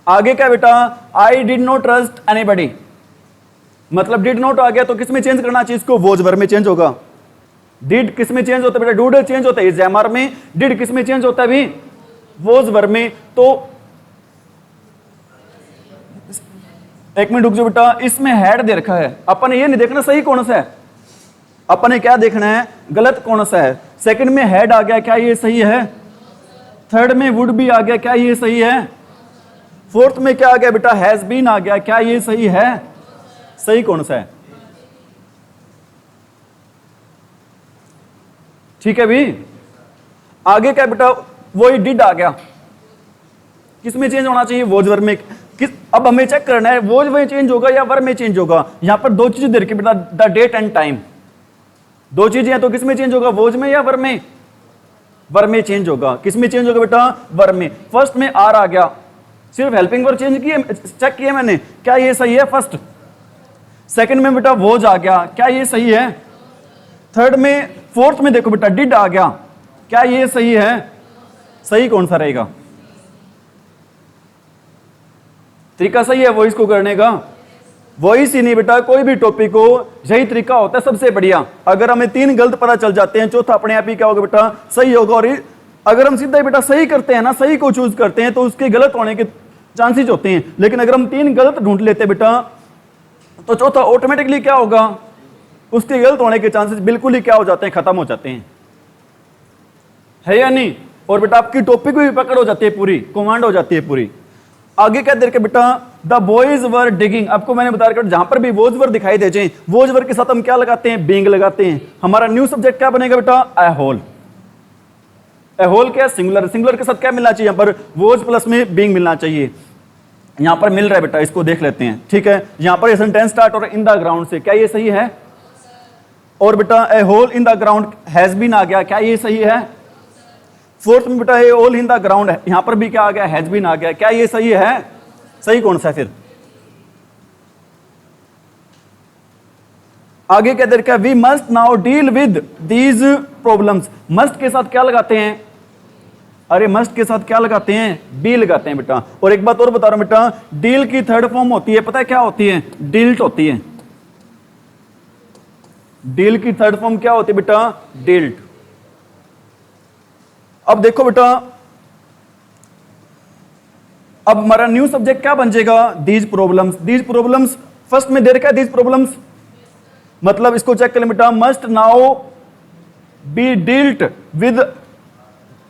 आगे क्या बेटा? I did not trust anybody. मतलब डिड नॉट आ गया तो किस में चेंज करना चाहिए इसको? वॉज वर्ब में चेंज होगा। डिड किस में चेंज होता है बेटा? डूड चेंज होता है इज एमआर में। डिड किस में चेंज होता है भी? वॉज वर्ब में। तो एक मिनट रुक जाओ बेटा, इसमें हैड दे रखा है। अपन ये नहीं देखना सही कौन सा है, अपन ने क्या देखना है? गलत कौन सा है। सेकंड में हैड आ गया, क्या ये सही है? थर्ड में वुड भी आ गया, क्या ये सही है? फोर्थ में क्या आ गया बेटा? हैज बीन आ गया, क्या ये सही है? सही कौन सा है? ठीक है भी। आगे क्या बेटा? वही डिड आ गया, किस में चेंज होना चाहिए? वॉज वर्ब में। किस, अब हमें चेक करना है वॉज में चेंज होगा या वर्ब में चेंज होगा। यहां पर दो चीजें दे रखी बेटा, द डेट एंड टाइम। दो चीजें हैं तो किस में चेंज होगा? वॉज में या वर्ब में? वर्ब में चेंज होगा। किस में चेंज होगा बेटा? वर्ब में। फर्स्ट में आर आ गया, सिर्फ हेल्पिंग वर्ब चेंज किए, चेक किया मैंने, क्या ये सही है? फर्स्ट। सेकंड में बेटा वॉज आ गया, क्या ये सही है? थर्ड में, फोर्थ में देखो बेटा डिड आ गया, क्या ये सही है? सही कौन सा रहेगा? तरीका सही है वॉइस को करने का? वॉइस ही नहीं बेटा, कोई भी टॉपिक हो यही तरीका होता है सबसे बढ़िया। अगर हमें तीन गलत पता चल जाते हैं, चौथा अपने आप ही क्या होगा बेटा? सही होगा। और अगर हम सीधा बेटा सही करते हैं ना, सही को चूज करते हैं, तो उसके गलत होने के चांसेस होते हैं। लेकिन अगर हम तीन गलत ढूंढ लेते बेटा, तो चौथा ऑटोमेटिकली क्या होगा? उसके गलत होने के चांसेस बिल्कुल ही क्या हो जाते हैं? खत्म हो जाते हैं, है या नहीं? और बेटा आपकी टॉपिक भी पकड़ हो जाती है पूरी, कमांड हो जाती है पूरी। आगे क्या दे रखा बेटा, द बॉयज वर डिगिंग। आपको मैंने बता रखा जहां पर भी वोज वर दिखाई दे जाए, वोज वर के साथ हम क्या लगाते हैं, बीइंग लगाते हैं। हमारा न्यू सब्जेक्ट क्या बनेगा बेटा, ए होल। ए होल क्या, सिंगुलर। सिंगुलर के साथ क्या मिलना चाहिए, यहाँ पर वोज प्लस में बीइंग मिलना चाहिए। यहां पर मिल रहा है बेटा, इसको देख लेते हैं, ठीक है। यहां पर सेंटेंस स्टार्ट हो रहा है इन द ग्राउंड से, क्या ये सही है। और बेटा a hole in the ground has been आ गया, क्या ये सही है। फोर्थ में बेटा a hole in the ground है, यहां पर भी क्या आ गया, हैज बीन आ गया, क्या ये सही है। सही कौन सा है फिर। आगे क्या देखा, we must now deal with these problems. Must के साथ क्या लगाते हैं, अरे मस्ट के साथ क्या लगाते हैं, बी लगाते हैं बेटा। और एक बात और बता रहा हूं बेटा, डील की थर्ड फॉर्म होती है, पता है क्या होती है, डिल्ट होती है। डील की थर्ड फॉर्म क्या होती है बेटा, डिल्ट। अब देखो बेटा, अब हमारा न्यू सब्जेक्ट क्या बन जाएगा, these problems. These problems first में दे रखा है, दीज प्रॉब्लम्स मतलब इसको चेक करें बेटा, must now be dealt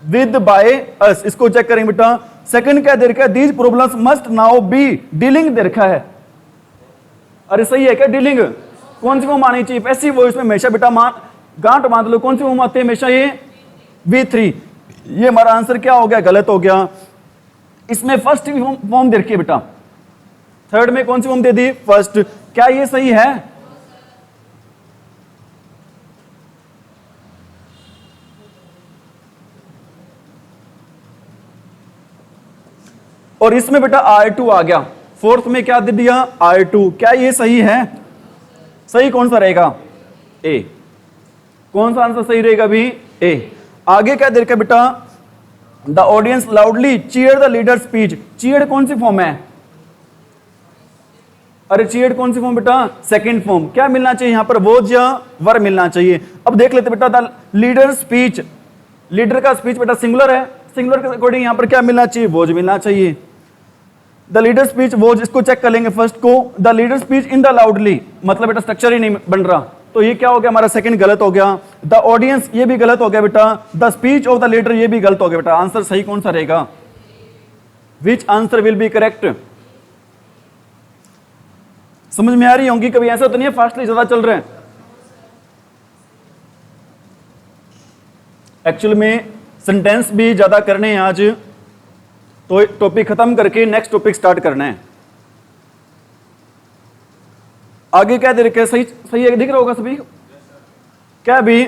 with by us, इसको चेक करें बेटा। सेकंड क्या दे रखा है, these problems must now be dealing दे रखा है। अरे सही है क्या, डीलिंग कौन सी फॉर्म आनी चाहिए, पैसिव वॉइस में हमेशा बेटा गांठ बांध लो, कौन सी फॉर्म आती है हमेशा, ये V3। ये हमारा आंसर क्या हो गया, गलत हो गया। इसमें फर्स्ट फॉर्म दे रखी है बेटा, थर्ड में कौन सी फॉर्म दे दी, फर्स्ट। क्या ये सही है। और इसमें बेटा R2 आ गया, फोर्थ में क्या दे दिया, R2। क्या ये सही है। सही कौन सा रहेगा, ए। कौन सा आंसर सही रहेगा भी, ए। आगे क्या दे रखा बेटा, the audience loudly cheer the leader speech. Cheer कौन सी फॉर्म है, अरे चीयर कौन सी फॉर्म बेटा, सेकंड फॉर्म। क्या मिलना चाहिए यहां पर, वोज या वर मिलना चाहिए। अब देख लेते बेटा, द लीडर स्पीच, लीडर का स्पीच बेटा सिंगुलर है, सिंगुलर के अकॉर्डिंग यहां पर क्या मिलना चाहिए, वोज मिलना चाहिए। द लीडर स्पीच वोज, इसको चेक कर लेंगे फर्स्ट को। The leader speech in the loudly मतलब बेटा स्ट्रक्चर ही नहीं बन रहा, तो ये क्या हो गया हमारा, सेकंड गलत हो गया। द ऑडियंस ये भी गलत हो गया बेटा। The speech of the leader ये भी गलत हो गया बेटा। आंसर सही कौन सा रहेगा, विच आंसर विल बी करेक्ट। समझ में आ रही होंगी, कभी ऐसा तो नहीं है फास्टली ज्यादा चल रहे हैं। एक्चुअल में सेंटेंस भी ज्यादा करने हैं आज, तो टॉपिक खत्म करके नेक्स्ट टॉपिक स्टार्ट करना है। आगे क्या दे रखे, सही सही है, दिख रहा होगा सभी क्या भी,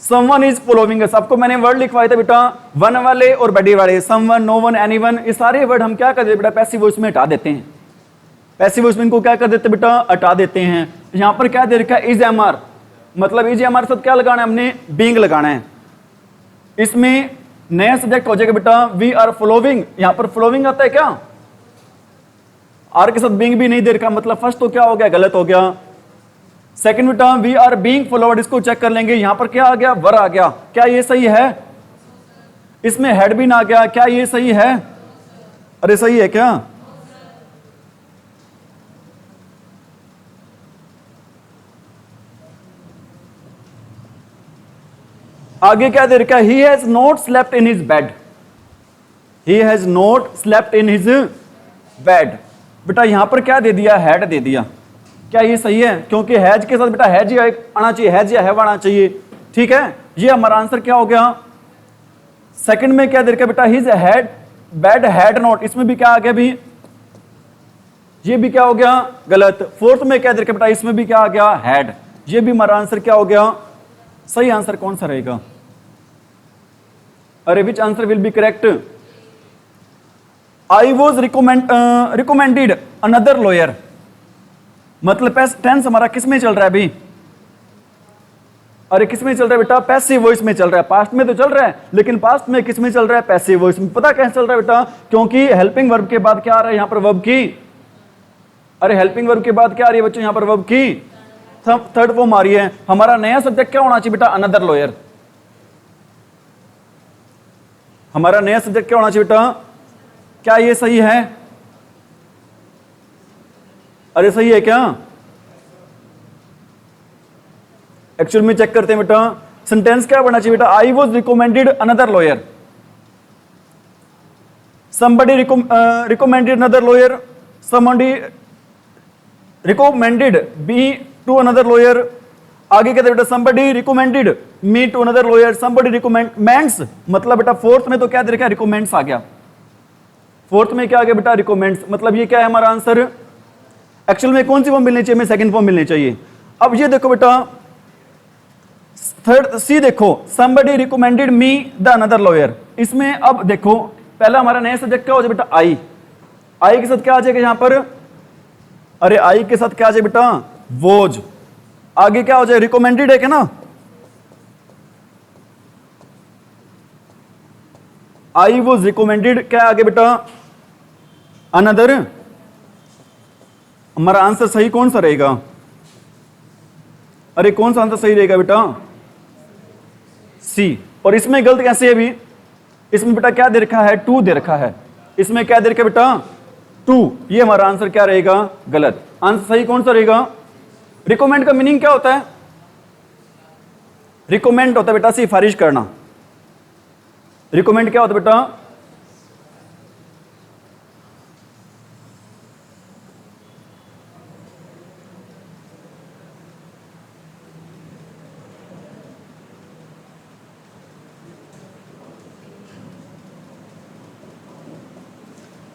समवन इज फॉलोइंग अस। आपको मैंने वर्ड लिखवाए थे बेटा, वन वाले और बडी वाले, समवन, नो वन, एनीवन, ये सारे वर्ड हम क्या कर देते बेटा, पैसिव वॉइस में हटा देते हैं। पैसिव वॉइस में इनको क्या कर देते बेटा, हटा देते हैं। यहां पर क्या दे रखा है, इज एम आर मतलब इज एम आर साथ क्या लगाना है हमने, बीइंग लगाना है। इसमें नया सब्जेक्ट हो जाएगा बेटा, वी आर फॉलोइंग। यहां पर फॉलोइंग आता है क्या, आर के साथ बीइंग भी नहीं दे रखा, मतलब फर्स्ट तो क्या हो गया, गलत हो गया। सेकंड बेटा, वी आर बीइंग फॉलोवर्ड, इसको चेक कर लेंगे। यहां पर क्या आ गया, वर आ गया, क्या ये सही है। इसमें हैड बीन आ गया, क्या ये सही है, अरे सही है क्या। आगे क्या दे रखा है, he has not slept in his bed. He has not slept in his bed. बेटा यहां पर क्या दे दिया, हैड दे दिया, क्या ये सही है, क्योंकि हैज के साथ बेटा हैज या आना चाहिए, हैज या हैव आना चाहिए, ठीक है। ये हमारा आंसर क्या हो गया। सेकंड में क्या दे रखा बेटा, his had bed had not, इसमें भी क्या आ गया भी, ये भी क्या हो गया, गलत। फोर्थ में क्या दे रखा बेटा, इसमें भी क्या आ गया, हैड, ये भी हमारा आंसर क्या हो गया। सही आंसर कौन सा रहेगा, अरे which answer will be correct. I was recommended another lawyer, मतलब टेंस हमारा किस में चल रहा है अभी, अरे किस में चल रहा है बेटा, पैसिव वॉइस में चल रहा है। पास्ट में तो चल रहा है, लेकिन पास्ट में किस में चल रहा है, पैसिव वॉइस में। पता कैसे चल रहा है बेटा, क्योंकि हेल्पिंग वर्ब के बाद क्या आ रहा है यहां पर, वर्ब की। अरे हेल्पिंग वर्ब के बाद क्या आ रही है बच्चों, यहां पर वर्ब की थर्ड फॉर्म आ रही है। हमारा नया सब्जेक्ट क्या होना चाहिए बेटा, अनदर लॉयर। हमारा नया सब्जेक्ट क्या होना चाहिए बेटा, क्या ये सही है, अरे सही है क्या। एक्चुअल में चेक करते हैं बेटा, सेंटेंस क्या बनना चाहिए बेटा, I was recommended another lawyer, somebody recommended another lawyer, somebody recommended me to another lawyer. आगे कहते बेटा somebody recommended me to another lawyer, somebody recommends, मतलब बेटा फोर्थ में तो क्या दे रखा है, रिकमेंड्स आ गया, फोर्थ में क्या आ गया बेटा, रिकमेंड्स, मतलब ये क्या है हमारा आंसर, एक्चुअल में कौन सी फॉर्म मिलनी चाहिए, में सेकंड फॉर्म मिलनी चाहिए। अब ये देखो बेटा थर्ड सी देखो, somebody recommended me the another lawyer, इसमें अब देखो पहला हमारा नया सब्जेक्ट क्या हो जाए बेटा, आई, आई के साथ क्या आ जाएगा यहां पर, अरे आई के साथ क्या आ जाए बेटा, वोज, आगे क्या हो जाए, रिकमेंडेड है क्या ना, आई वॉज रिकमेंडेड, क्या आगे बेटा, अनदर, हमारा आंसर सही कौन सा रहेगा, अरे कौन सा आंसर सही रहेगा बेटा, सी। और इसमें गलत कैसे है अभी, इसमें बेटा क्या दे रखा है, टू दे रखा है, इसमें क्या दे रखा है बेटा, टू, ये हमारा आंसर क्या रहेगा, गलत। आंसर सही कौन सा रहेगा, रिकमेंड का मीनिंग क्या होता है, रिकमेंड होता है बेटा सिफारिश करना, रिकमेंड क्या होता है बेटा,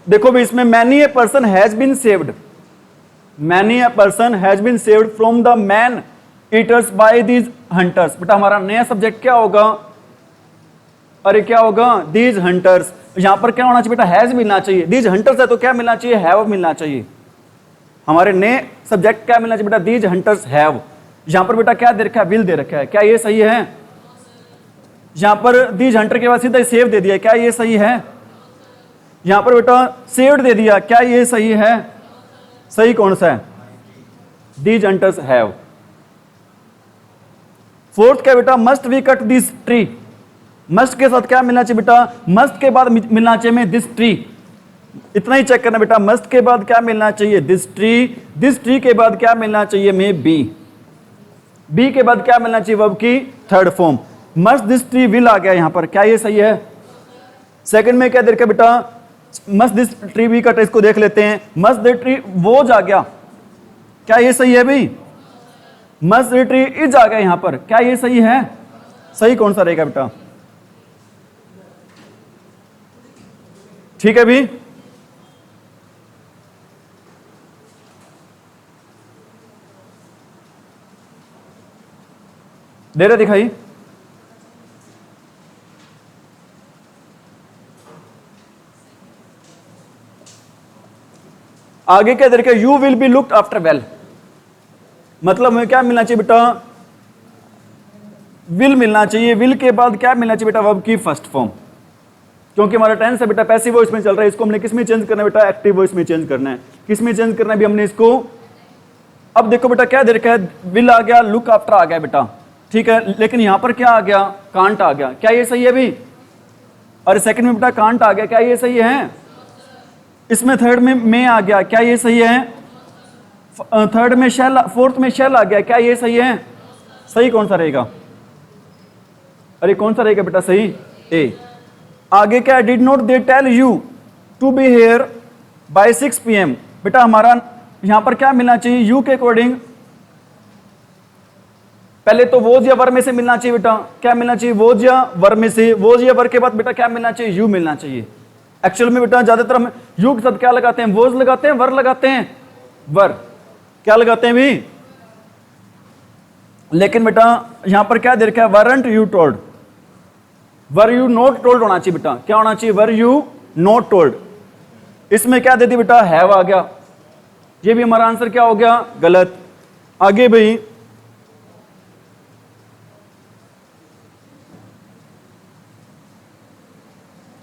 देखो भी इसमें many a person has been saved, many a person has been saved from the man eaters by these hunters, बेटा हमारा नया सब्जेक्ट क्या होगा, अरे क्या होगा, दीज हंटर्स, यहां पर क्या होना चाहिए बेटा, हैज मिलना चाहिए, दीज हंटर्स है तो क्या मिलना चाहिए, हैव मिलना चाहिए, हमारे नए सब्जेक्ट क्या मिलना चाहिए बेटा, दीज हंटर्स हैव, यहां पर बेटा क्या दे रखा है, विल दे रखा है, क्या ये सही है, यहां पर दीज हंटर के बाद सीधा सेव दे दिया, क्या ये सही है, यहां पर बेटा सेव्ड दे दिया, क्या ये सही है, सही कौन सा है, दीज हंटर्स हैव। फोर्थ क्या बेटा, must we cut this tree, must के साथ क्या मिलना चाहिए बेटा, मस्ट के बाद मिलना चाहिए में दिस ट्री, इतना ही चेक करना बेटा, मस्ट के बाद क्या मिलना चाहिए, दिस ट्री के बाद क्या मिलना चाहिए में बी, बी के बाद क्या मिलना चाहिए, वर्ब की third form, must this tree will आ गया यहां पर, क्या ये सही है। सेकंड में क्या दे रखा बेटा, must this tree we cut, इसको देख लेते हैं, मस्ट दिस ट्री वोज आ गया, क्या ये सही है भाई, मस्ट दिस ट्री इज आ गया यहां पर, क्या ये सही है, सही कौन सा रहेगा बेटा, ठीक है भी, दे रहे दिखाई, आगे क्या दे रखा है, you will be looked after well, मतलब हमें क्या मिलना चाहिए बेटा, विल मिलना चाहिए, विल के बाद क्या मिलना चाहिए बेटा, वर्ब की फर्स्ट फॉर्म, क्योंकि हमारा टेंस है बेटा पैसिव वॉइस में चल रहा है, इसको हमने किस में चेंज करना है बेटा, एक्टिव वॉइस में चेंज करना है, किस में चेंज करना है भी हमने इसको। अब देखो बेटा क्या दे रखा है, विल आ गया, लुक आफ्टर आ गया बेटा, ठीक है, लेकिन यहां पर क्या आ गया, कांट आ गया, क्या ये सही है भी, और सेकंड में बेटा कांट आ गया, क्या ये सही है, इसमें थर्ड में आ गया, क्या ये सही है, थर्ड में शैल, फोर्थ में शैल आ गया, क्या ये सही है, सही कौन सा रहेगा, अरे कौन सा रहेगा बेटा सही, ए। आगे क्या, did not they tell you to be here by 6 PM, बेटा हमारा यहां पर क्या मिलना चाहिए, यू के अकॉर्डिंग पहले तो वोज या वर में से मिलना चाहिए बेटा, क्या मिलना चाहिए, वोज या वर में से, वोज या वर के बाद बेटा क्या मिलना चाहिए, यू मिलना चाहिए। एक्चुअल में बेटा ज्यादातर हम यू के साथ क्या लगाते हैं, वोज लगाते हैं, वर लगाते हैं, वर क्या लगाते हैं भी, लेकिन बेटा यहां पर क्या दे रखा है, weren't you told, were you not told होना चाहिए बेटा, क्या होना चाहिए, वर यू नॉट टोल्ड, इसमें क्या दे दी बेटा, हैव आ गया, ये भी हमारा आंसर क्या हो गया, गलत। आगे भाई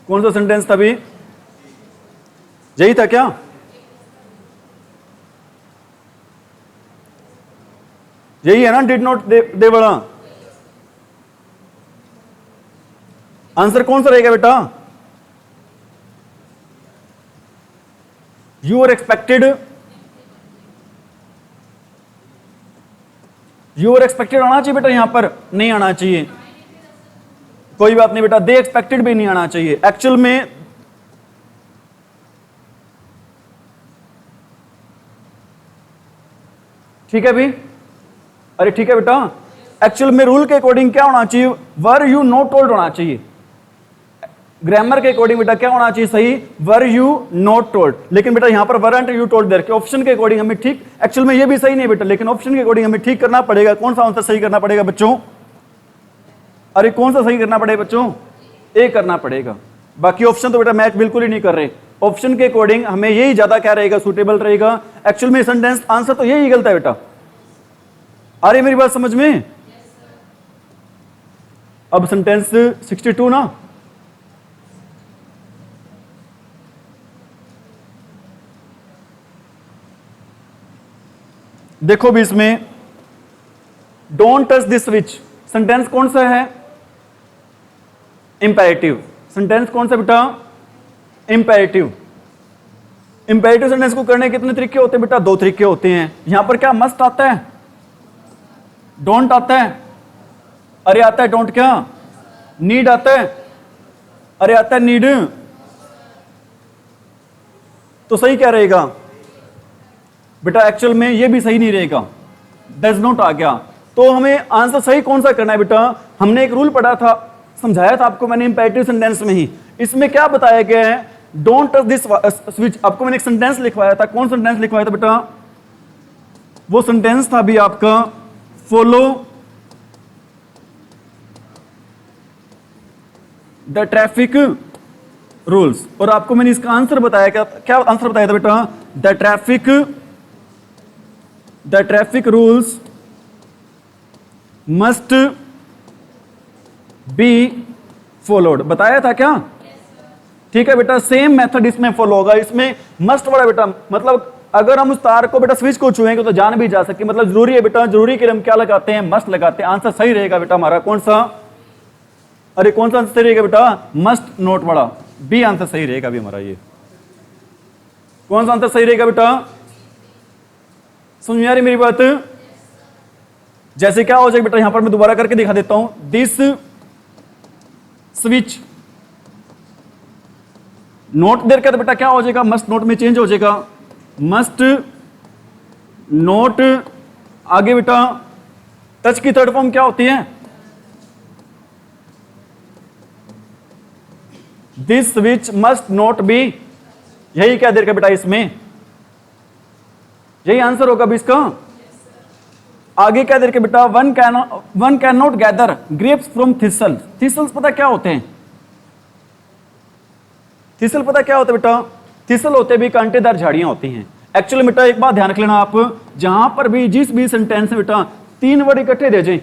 कौन सा सेंटेंस था भी, यही था क्या, यही है ना, डिड नॉट दे बड़ा, आंसर कौन सा रहेगा बेटा, you are expected, you are expected आना चाहिए बेटा, यहां पर नहीं आना चाहिए, कोई बात नहीं बेटा, दे एक्सपेक्टेड भी नहीं आना चाहिए। एक्चुअल में ठीक है भी, अरे ठीक है बेटा, एक्चुअल में रूल के अकॉर्डिंग क्या होना चाहिए, वर यू नॉट टोल्ड होना चाहिए। ग्रामर के अकॉर्डिंग बेटा क्या होना चाहिए सही, वर यू नॉट टोल्ड। लेकिन बेटा यहां पर वरंट यू टोल्ड देर के ऑप्शन के अकॉर्डिंग हमें ठीक, एक्चुअल में ये भी सही नहीं बेटा, लेकिन ऑप्शन के अकॉर्डिंग हमें ठीक करना पड़ेगा। कौन सा आंसर सही करना पड़ेगा बच्चों, अरे कौन सा सही करना पड़ेगा बच्चों, ए करना पड़ेगा। बाकी ऑप्शन तो बेटा मैच बिल्कुल ही नहीं कर रहे, ऑप्शन के अकॉर्डिंग हमें यही ज्यादा क्या रहेगा, सुटेबल रहेगा। एक्चुअल में सेंटेंस आंसर तो यही गलत है बेटा, आ रही मेरी बात समझ में। अब सेंटेंस 62 ना, देखो भी इसमें don't touch this switch, sentence कौन सा है, इंपेरेटिव। सेंटेंस कौन सा बेटा, इंपेरेटिव। इंपेरेटिव सेंटेंस को करने के कितने तरीके होते हैं बेटा, दो तरीके होते हैं। यहां पर क्या मस्ट आता है, डोंट आता है, अरे आता है डोंट, क्या नीड आता है, अरे आता है नीड, तो सही क्या रहेगा बेटा, एक्चुअल में ये भी सही नहीं रहेगा, डज नॉट आ गया। तो हमें आंसर सही कौन सा करना है बेटा, हमने एक रूल पढ़ा था, समझाया था आपको मैंने इंपेरेटिव सेंटेंस में ही। इसमें क्या बताया गया है, डोंट टच दिस स्विच। आपको मैंने एक सेंटेंस लिखवाया था, कौन सेंटेंस लिखवाया था बेटा, वो सेंटेंस था भी आपका फॉलो द ट्रैफिक रूल्स। और आपको मैंने इसका आंसर बताया, क्या आंसर बताया था बेटा, the traffic rules must be followed, बताया था क्या, ठीक है बेटा। सेम मेथड इसमें फॉलो होगा, इसमें मस्ट वाला बेटा, मतलब अगर हम उस तार को बेटा स्विच को छुएंगे तो जान भी जा सके, मतलब जरूरी है बेटा, जरूरी के लिए हम क्या लगाते हैं, मस्ट लगाते हैं। आंसर सही रहेगा बेटा हमारा कौन सा, अरे कौन सा आंसर सही रहेगा बेटा, मस्ट नोट वाला, बी आंसर सही रहेगा भी हमारा। ये कौन सा आंसर सही रहेगा बेटा, समझ में आ रही मेरी बात। जैसे क्या हो जाएगा बेटा, यहां पर मैं दोबारा करके दिखा देता हूं, दिस स्विच नोट देर का तो बेटा क्या हो जाएगा, मस्ट नोट में चेंज हो जाएगा, मस्ट नोट। आगे बेटा टच की थर्ड फॉर्म क्या होती है, this switch must not be, यही क्या देर का बेटा, इसमें यही आंसर होगा भी इसका। आगे क्या देर के बेटा, one can not gather grapes from thistles. Thistles पता क्या होते हैं, थिसल पता क्या होता है बेटा, थिसल होते भी कांटेदार झाड़ियां होती हैं। एक्चुअली बेटा एक बात ध्यान रख लेना आप, जहां पर भी जिस भी सेंटेंस में बेटा तीन वर्ड इकट्ठे दे जाए,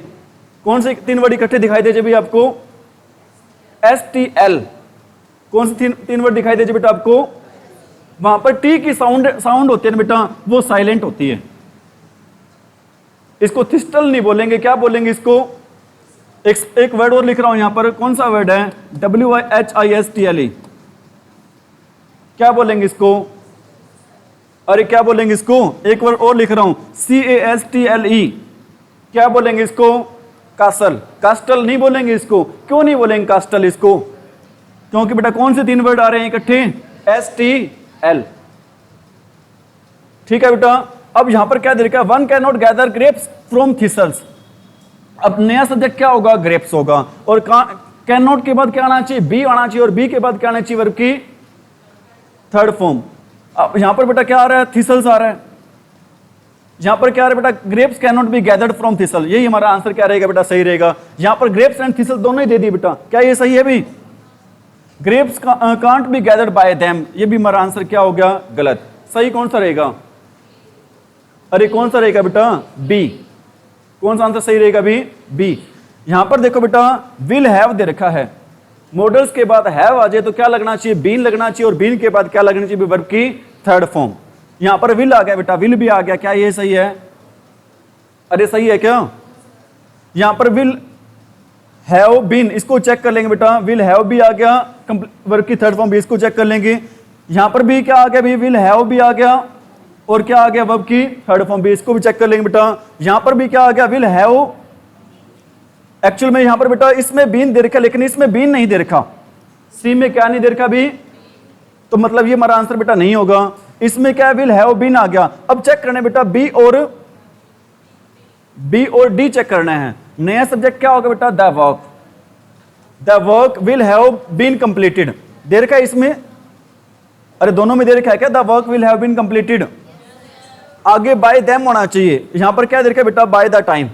कौन से तीन वर्ड इकट्ठे दिखाई दे जाए भी आपको, STL, कौन से तीन वर्ड दिखाई दे जाए बेटा आपको, वहां पर टी की साउंड होती है ना बेटा, वो साइलेंट होती है। इसको थिस्टल नहीं बोलेंगे, क्या बोलेंगे इसको, एक वर्ड और लिख रहा हूं यहां पर, कौन सा वर्ड है, WHISTLE, क्या बोलेंगे इसको, अरे क्या बोलेंगे इसको, एक वर्ड और लिख रहा हूं, CASTLE, क्या बोलेंगे इसको, कासल। कास्टल नहीं बोलेंगे इसको, क्यों नहीं बोलेंगे कास्टल इसको, क्योंकि बेटा कौन से तीन वर्ड आ रहे हैं इकट्ठे, STL, ठीक है बेटा। अब यहां पर क्या दे रखा है, one can not gather grapes from thistles. अब नया सब्जेक्ट क्या होगा, ग्रेप्स होगा, और कैन नॉट के बाद क्या आना चाहिए, बी आना चाहिए, और बी के बाद क्या आना चाहिए, वर्ब की थर्ड फॉर्म। अब यहां पर बेटा क्या आ रहा है, थिसल्स आ रहा है, यहां पर क्या आ रहा है बेटा, grapes can not be gathered from thistle. यही हमारा आंसर क्या रहेगा बेटा, सही रहेगा। यहां पर ग्रेप्स एंड थिसल दोनों ही दे दिए बेटा, क्या ये सही है भी, grapes can't be gathered bye them, ये भी हमारा आंसर क्या हो गया, गलत। सही कौन सा रहेगा, अरे कौन सा रहेगा बेटा, बी। कौन सा आंसर सही रहेगा भी, बी। यहां पर देखो बेटा विल हैव दे रखा है, मॉडल्स के बाद हैव आ जाए तो क्या लगना चाहिए, बीन लगना चाहिए, और बीन के बाद क्या लगना चाहिए, वर्ब की थर्ड फॉर्म। यहां पर विल आ गया बेटा, विल भी आ गया, क्या ये सही है, अरे सही है क्या। यहां पर विल हैव बीन, इसको चेक कर लेंगे बेटा, विल हैव भी आ गया, वर्ब की थर्ड फॉर्म भी, इसको चेक कर लेंगे। यहां पर भी क्या आ गया भी, विल हैव भी आ गया, और क्या आ गया वर्ब की थर्ड फॉर्म भी, इसको भी चेक कर लेंगे बेटा। यहां पर भी क्या आ गया, विल हैव। एक्चुअल में यहां पर बेटा इसमें बीन दे रखा, लेकिन इसमें बीन नहीं दे रखा, सी में क्या नहीं दे रखा भी, तो मतलब ये हमारा आंसर बेटा नहीं होगा। इसमें क्या विल हैव बीन आ गया। अब चेक करना है बेटा बी और डी चेक करना है। नया सब्जेक्ट क्या होगा बेटा, the work. The work will have been completed दे रखा है इसमें, अरे दोनों में दे रखा है क्या, the work will have been completed. आगे बाय देम होना चाहिए, यहां पर क्या दे रखा है बेटा, by the time.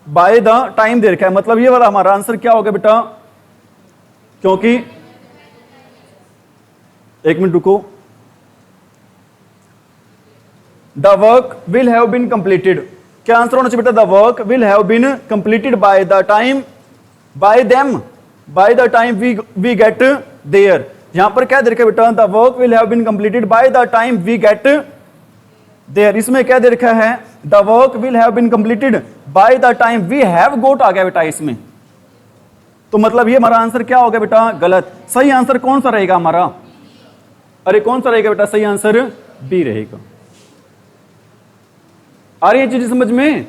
By the time दे रखा है, मतलब ये वाला हमारा आंसर क्या होगा बेटा, क्योंकि एक मिनट रुको, the work will have been completed, क्या आंसर होना चाहिए बेटा, the work will have been completed by the time, by them, by the time we get there. यहां पर क्या दे रखा है बेटा, the work will have been completed by the time we get there. इसमें क्या दे रखा है, the work will have been completed by the time we have got आ गया बेटा इसमें, तो मतलब ये हमारा आंसर क्या हो गया बेटा, गलत। सही आंसर कौन सा रहेगा हमारा, अरे कौन सा रहेगा बेटा, सही आंसर बी रहेगा। आ रही है चीज समझ में।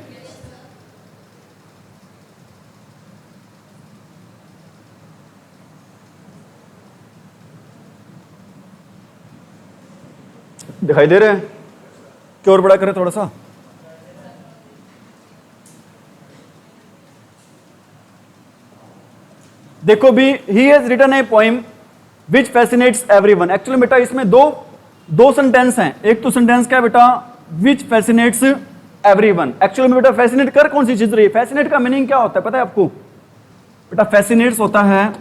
दिखाई दे रहे हैं, क्यों और बड़ा करें थोड़ा सा। देखो भी, he has written a poem which fascinates everyone. Actually बेटा इसमें दो सेंटेंस हैं, एक तो सेंटेंस क्या है बेटा, विच फैसिनेट्स एवरीवन। एक्चुअली में बेटा फैसिनेट कर कौन सी चीज रही है, फैसिनेट का मीनिंग क्या होता है पता है आपको बेटा, फैसिनेट्स होता है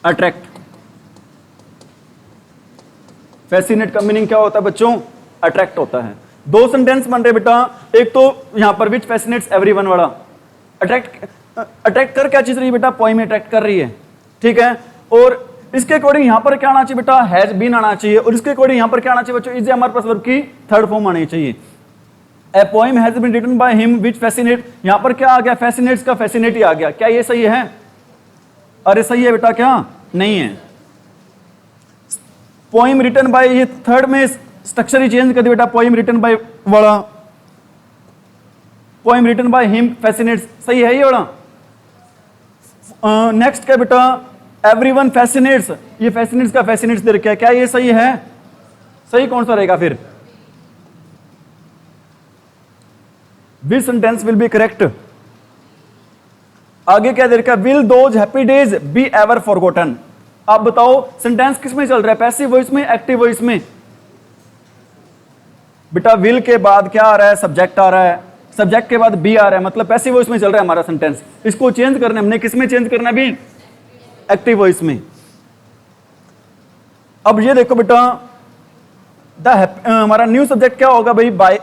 अट्रैक्ट। फैसिनेट का मीनिंग क्या होता है बच्चों, अट्रैक्ट होता है। दो सेंटेंस बन रहे बेटा, एक तो यहां पर विच फैसिनेट्स एवरीवन वाला, अट्रैक्ट कर क्या चीज रही है बेटा, पोएम अट्रैक्ट कर रही है, ठीक है। और इसके अकॉर्डिंग यहां पर क्या आना चाहिए बेटा, हैज बीन आना चाहिए, और इसके अकॉर्डिंग यहां पर क्या आना चाहिए बच्चों, इज हमारे पास वर्ब की थर्ड फॉर्म आनी चाहिए। A poem has been written by him which fascinate, यहां पर क्या आ गया, फैसिनेट्स का फैसिनेट ही आ गया। क्या ये सही है, अरे सही है बेटा, क्या नहीं है। पोएम रिटन बाय, ये थर्ड में स्ट्रक्चर ही चेंज कर दिया बेटा, पोएम रिटन बाय वाला, poem written by him fascinates, सही है ये वाला। नेक्स्ट क्या बेटा, एवरीवन फैसिनेट्स, ये फैसिनेट्स का फैसिनेट्स दे रखा है, क्या ये सही है, सही कौन सा रहेगा फिर, विच सेंटेंस विल बी करेक्ट। आगे क्या दे रखा है, will those happy days be ever forgotten. आप बताओ सेंटेंस किस में चल रहा है, पैसिव वॉइस में, एक्टिव वॉइस में। बेटा विल के बाद क्या आ रहा है, सब्जेक्ट आ रहा है, सब्जेक्ट के बाद बी आ रहा है, मतलब पैसिव वॉइस में चल रहा है हमारा सेंटेंस। इसको चेंज करना हमने, किस में चेंज करना है भी, एक्टिव वॉइस में। अब ये देखो बेटा, हमारा न्यू सब्जेक्ट क्या होगा भाई, बाय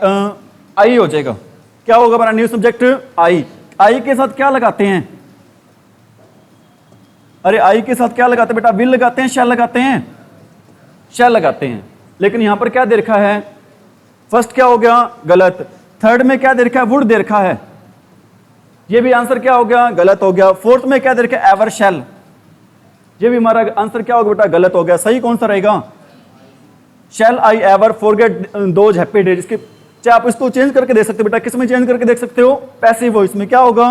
आई हो जाएगा। क्या होगा हमारा न्यू सब्जेक्ट, आई। आई के साथ क्या लगाते हैं, अरे आई के साथ क्या लगाते हैं बेटा, विल लगाते हैं, शैल लगाते हैं, शैल लगाते हैं। लेकिन यहां पर क्या दे रखा है, फर्स्ट क्या हो गया, गलत। थर्ड में क्या दे रखा है, वुड दे रखा है, ये भी आंसर क्या हो गया, गलत हो गया। फोर्थ में क्या दे रखा है, एवर शैल, ये भी हमारा आंसर क्या होगा बेटा, गलत हो गया। सही कौन सा रहेगा, shall I ever forget those happy days. इसके चाहे आप इसको चेंज करके देख सकते हो बेटा, किस में चेंज करके देख सकते हो, पैसिव वॉइस में। क्या होगा,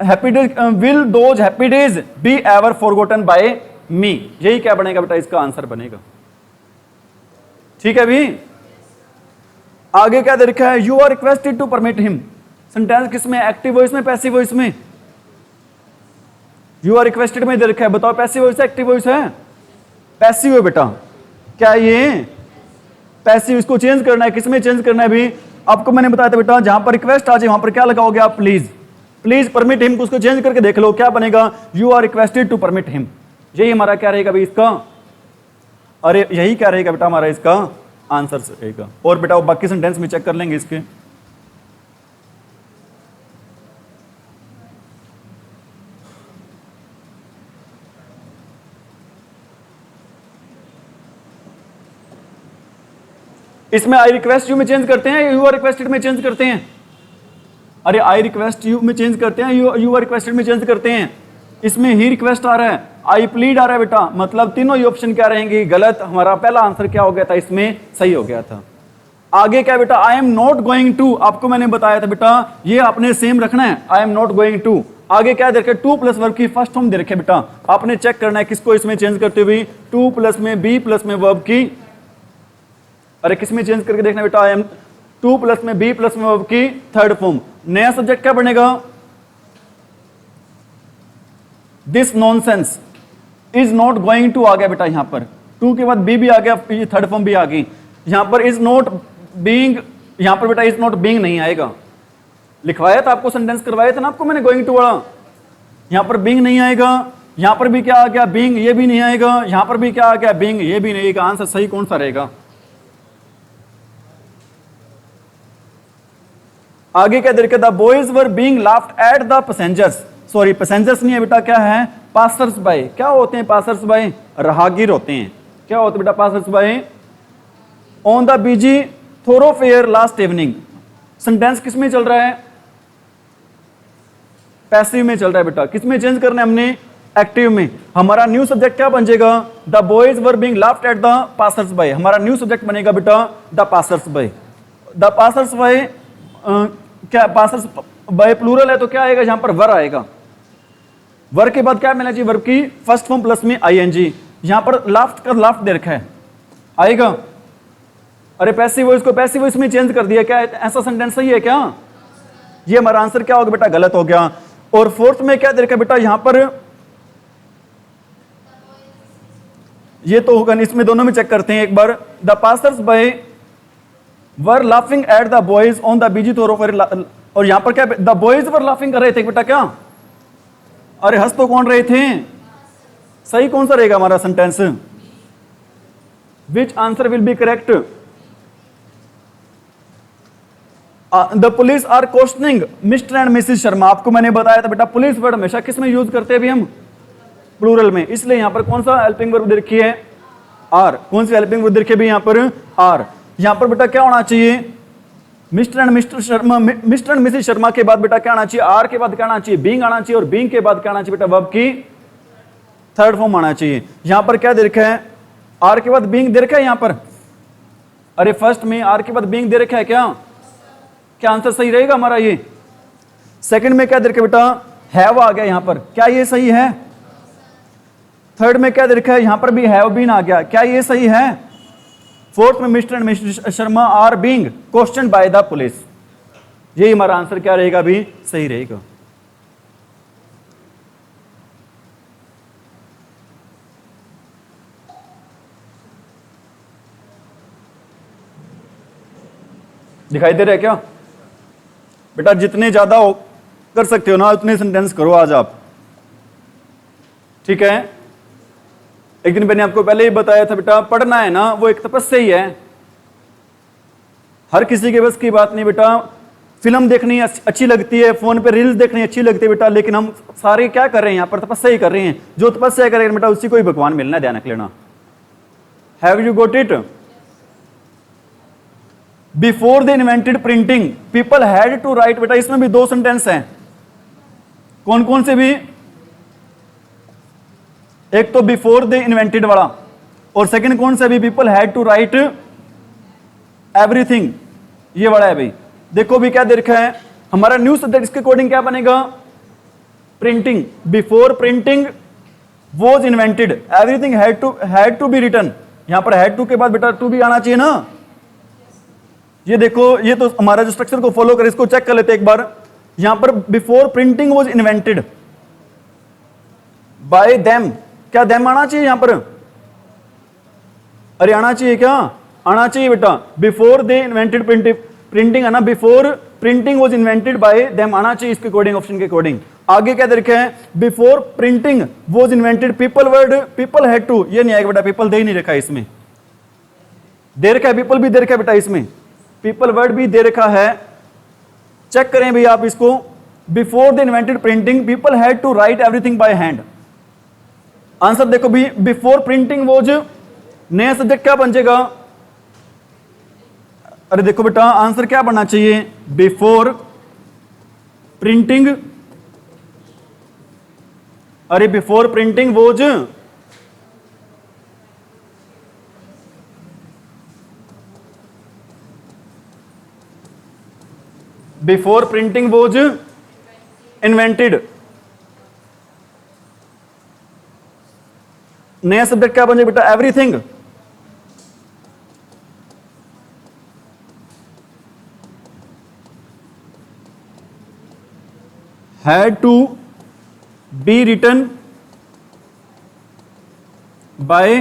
happy days, will those happy days be ever forgotten by me, यही क्या बनेगा बेटा, इसका आंसर बनेगा। ठीक है भी। आगे क्या दे रखा है, you are requested to permit him. Sentence किसमें, एक्टिव वॉइस में, पैसिव वॉइस में। यू आर रिक्वेस्टेड में दे रखा है, बताओ पैसिव वॉइस है, एक्टिव वॉइस है, पैसिव है बेटा। क्या ये पैसिव, इसको चेंज करना है, किसमें चेंज करना है भी, आपको मैंने बताया था बेटा, जहां पर रिक्वेस्ट आ जाए वहां पर क्या लगाओगे आप, प्लीज, प्लीज परमिट हिम, उसको चेंज करके देख लो, क्या बनेगा, you are requested to permit him. यही हमारा क्या रहेगा भाई इसका, अरे यही क्या रहेगा बेटा हमारा इसका आंसर रहेगा। और बेटा वो बाकी सेंटेंस में चेक कर लेंगे इसके। इसमें आई रिक्वेस्ट यू में चेंज करते हैं, यू आर रिक्वेस्टेड में चेंज करते हैं, अरे आई रिक्वेस्ट यू में चेंज करते हैं, यू आर रिक्वेस्टेड में चेंज करते हैं। इसमें ही रिक्वेस्ट आ रहा है, आई प्लीड आ रहा है बेटा, मतलब तीनों ही ऑप्शन क्या रहेंगी गलत। हमारा पहला आंसर क्या हो गया था, इसमें सही हो गया था। आगे क्या बेटा, I am not going to, आपको मैंने बताया था बेटा ये आपने सेम रखना है, I am not going to. आगे क्या देखे, टू प्लस वर्ब की फर्स्ट फॉर्म दे रखे बेटा, आपने चेक करना है किसको इसमें चेंज करते हुए, टू प्लस में बी प्लस में वर्ब की, अरे किसमें चेंज करके देखना बेटा, आई एम टू प्लस में बी प्लस में वर्ब की थर्ड फॉर्म। नया सब्जेक्ट क्या बनेगा, this nonsense is not going to आ गया बेटा, यहां पर टू के बाद बी भी आ गया, थर्ड फॉर्म भी आ गई। यहां पर इज नॉट बीइंग, यहां पर बेटा इज नॉट बीइंग नहीं आएगा, लिखवाया था आपको, सेंटेंस करवाया था ना आपको मैंने गोइंग टू वाला, यहां पर बीइंग नहीं आएगा। यहां पर भी क्या आ गया, बीइंग, ये भी नहीं आएगा। यहां पर भी क्या आ गया, बीइंग, ये भी नहीं आएगा। आंसर सही कौन सा रहेगा। आगे क्या देखिए, the boys were being laughed at the passengers, sorry passengers नहीं है बेटा, क्या है, पासर्स बाय। क्या होते हैं पासर्स बाय, राहगीर होते हैं। क्या होते हैं बेटा passers by, on the busy thoroughfare last evening. Sentence किस में चल रहा है, पैसिव में चल रहा है बेटा, किसमें चेंज करना है हमने, एक्टिव में। हमारा न्यू सब्जेक्ट क्या बन जाएगा, the boys were being laughed at the passers bye, हमारा न्यू सब्जेक्ट बनेगा बेटा the passers bye. The passers bye, क्या पासर्स बाय प्लूरल है तो क्या आएगा, यहां पर वर आएगा। वर के बाद क्या मिलना चाहिए, वर्ब की फर्स्ट फॉर्म प्लस में आईएनजी। यहां पर लाफ्ट का लाफ्ट दे रखा है, आएगा। अरे पैसिव वॉइस को पैसिव वॉइस में चेंज कर दिया, क्या ऐसा सेंटेंस सही है क्या, ये हमारा आंसर क्या होगा बेटा, गलत हो गया। और फोर्थ में क्या दे रखा है बेटा, यहां पर ये तो होगा, इसमें दोनों में चेक करते हैं एक बार। The passers by were laughing at the boys on the busy thoroughfare, और यहां पर क्या, द बॉयज वर लाफिंग कर रहे थे बेटा, क्या, अरे हंस तो कौन रहे थे, सही कौन सा रहेगा हमारा sentence, which answer will be correct. The police are questioning Mr and Mrs Sharma, आपको मैंने बताया था बेटा पुलिस वर्ड हमेशा किस में यूज करते हैं भी हम, प्लूरल में, इसलिए यहां पर कौन सा हेल्पिंग वर्ब दे रखी है, आर। कौन सी हेल्पिंग वर्ब दे रखी है भी यहां पर, आर। यहां पर बेटा क्या होना चाहिए, mister and mister Sharma, mister and Mrs Sharma के बाद बेटा क्या आना चाहिए, आर के बाद क्या आना चाहिए, बीइंग आना चाहिए, और बीइंग के बाद क्या आना चाहिए बेटा, वर्ब की थर्ड फॉर्म आना चाहिए। यहां पर क्या दे रखा है, आर के बाद बीइंग दे रखा है यहां पर, अरे फर्स्ट में आर के बाद बीइंग दे रखा है, क्या आंसर सही रहेगा हमारा ये। सेकंड में क्या दे रखा है बेटा, हैव आ गया यहां पर, क्या ये सही है। थर्ड में क्या दे रखा है, यहां पर भी हैव बीन आ गया, क्या ये सही है। फोर्थ में Mr and Mrs Sharma are being questioned by the police, ये हमारा आंसर क्या रहेगा भी, सही रहेगा। दिखाई दे रहा है क्या बेटा, जितने ज्यादा कर सकते हो ना उतने सेंटेंस करो आज आप, ठीक है। एक दिन मैंने आपको पहले ही बताया था बेटा, पढ़ना है ना वो एक तपस्या ही है, हर किसी के बस की बात नहीं बेटा। फिल्म देखनी अच्छी लगती है, फोन पे रील्स देखनी अच्छी लगती है बेटा, लेकिन हम सारे क्या कर रहे हैं यहाँ पर, तपस्या ही कर रहे हैं। जो तपस्या करेगा बेटा उसी को ही भगवान मिलना, ध्यान रख लेना। Have you got it. Before they invented printing people had to write, बेटा इसमें भी दो सेंटेंस हैं, कौन कौन से भी, एक तो बिफोर दे इन्वेंटेड वाला, और सेकंड कौन सा भी, people had to write everything, ये वाला है भाई। देखो भी क्या दे रखा है, हमारा न्यू सब्जेक्ट इसके अकॉर्डिंग क्या बनेगा, printing. Before printing was invented everything had to be written, यहां पर हैड टू के बाद बेटा टू भी आना चाहिए ना। ये देखो, ये तो हमारा जो स्ट्रक्चर को फॉलो करे, इसको चेक कर लेते एक बार। यहां पर before printing was invented bye them, क्या देम आना चाहिए यहां पर, अरे आना चाहिए, क्या आना चाहिए बेटा, बिफोर दे इन्वेंटेड प्रिंटिंग है ना, before printing was invented bye them आना चाहिए इसके अकॉर्डिंग, ऑप्शन के अकॉर्डिंग। आगे क्या देखा है, before printing was invented people word, people had to, ये नहीं आएगा बेटा, पीपल दे ही नहीं रखा इसमें, दे रखा है पीपल भी दे रखा है बेटा, इसमें पीपल वर्ड भी दे रखा है। चेक करें भी आप इसको, before the invented printing people had to write everything by hand. Answer देखो भी, बिफोर प्रिंटिंग वॉज, नया सब्जेक्ट क्या बन जाएगा, अरे देखो बेटा आंसर क्या बनना चाहिए, बिफोर प्रिंटिंग अरे before printing was, before printing was invented. नया सब्जेक्ट क्या बन जाए बेटा? Everything. Had to be written by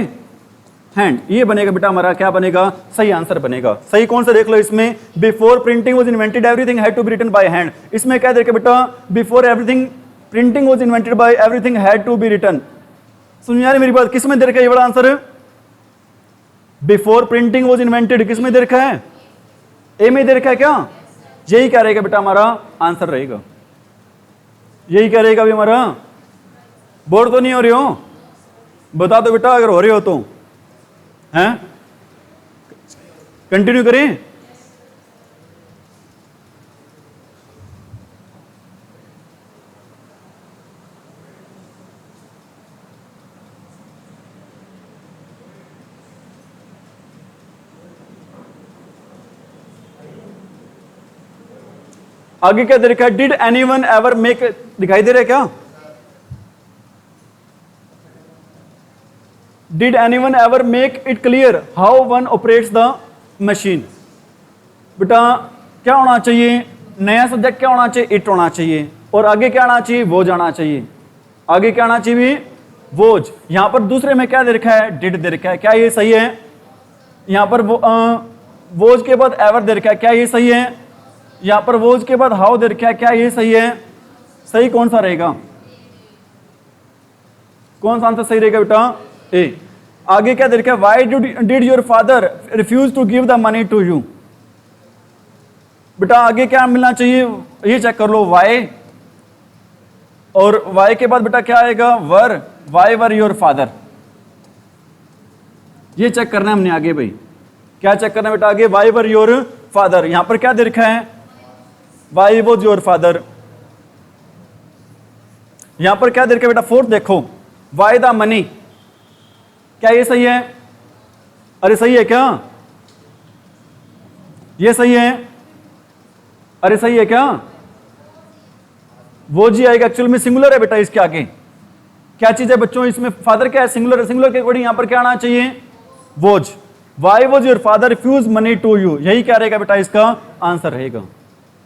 hand, ये बनेगा बेटा हमारा, क्या बनेगा? सही आंसर बनेगा। सही कौन सा देख लो इसमें? Before printing was invented everything had to be written by hand. इसमें क्या देखा बेटा? Before everything printing was invented by everything had to be written. सुन यार मेरी बात, किस में दे रखा है ये बड़ा answer? Before printing was invented किस में दे रखा है? ए में दे रखा है क्या? यही क्या रहेगा बेटा हमारा आंसर रहेगा, यही क्या रहेगा अभी हमारा। बोर तो नहीं हो रही हो? बता दो बेटा अगर हो रही हो तो। हैं? कंटिन्यू करें? आगे क्या दे रखा है? डिड एनीवन एवर मेक, दिखाई दे रहा है क्या? Did anyone ever make it clear how one operates the machine. बेटा क्या होना चाहिए? नया सब्जेक्ट क्या होना चाहिए? इट होना चाहिए। और आगे क्या आना चाहिए? वोज आना चाहिए। आगे क्या आना चाहिए? वोज। यहां पर दूसरे में क्या दे रखा है? डिड दे रखा है। क्या ये सही है? यहां पर वोज के बाद एवर दे रखा है। क्या ये सही है? यहां पर वोज के बाद हाउ दे रखा है। क्या ये सही है? सही कौन सा रहेगा? कौन सा आंसर सही रहेगा बेटा? ए। आगे क्या दे रखा है? Why did your father refuse to give the money to you. बेटा आगे क्या मिलना चाहिए? ये चेक कर लो, वाई, और वाई के बाद बेटा क्या आएगा? Were. Why were your father. ये चेक करना है हमने आगे भाई। क्या चेक करना है बेटा आगे? Y were your father. यहां पर क्या दे रखा है? Why was your father. यहां पर क्या दे रखा है बेटा? फोर्थ देखो, वाई द मनी। क्या ये सही है? अरे सही है क्या? ये सही है? अरे सही है क्या? वो जी आएगा, एक्चुअल में सिंगुलर है बेटा इसके आगे। क्या चीज है बच्चों इसमें? फादर क्या है? सिंगुलर है। सिंगुलर के अकॉर्डिंग यहां पर क्या आना चाहिए? Was. Why was your father refuse money to you. यही क्या रहेगा बेटा इसका आंसर रहेगा।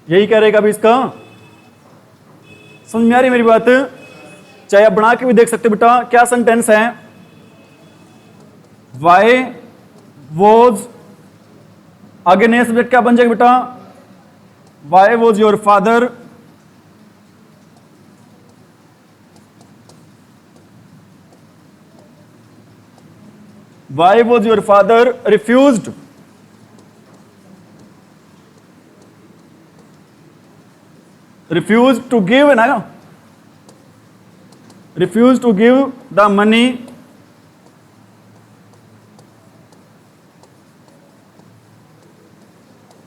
यही क्या रहेगा अभी इसका। समझ में आ रही मेरी बात? चाहे आप बना के भी देख सकते बेटा। क्या सेंटेंस है? वाई वॉज, आगे नया सब्जेक्ट क्या बन जाएगा बेटा? Why was your father why was your father refused to give ना, refuse to give the money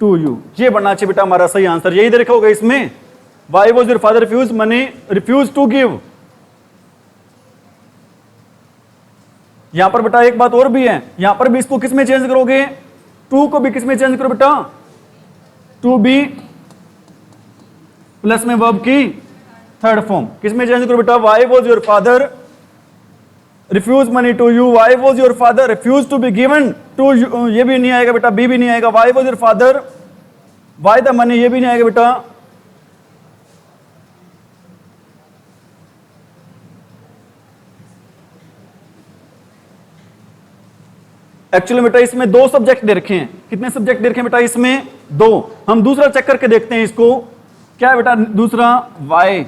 to you. ये बनना चाहिए बेटा हमारा सही आंसर। यही दे रखा होगा इसमें, why was your father refuse money, refuse to give. यहां पर बेटा एक बात और भी है, यहां पर भी इसको किस में चेंज करोगे? टू को भी किस में चेंज करो बेटा? टू बी प्लस में वर्ब की थर्ड फॉर्म। किस में चेंज करो बेटा? Why was your father refuse money to you, why was your father refuse to be given to you. ये भी नहीं आएगा बेटा, बी भी नहीं आएगा। Why was your father, why the money, ये भी नहीं आएगा बेटा। एक्चुअली बेटा इसमें दो सब्जेक्ट दे रखे हैं। कितने सब्जेक्ट दे रखे हैं बेटा इसमें? दो। हम दूसरा चेक करके देखते हैं इसको। क्या है बेटा दूसरा? Why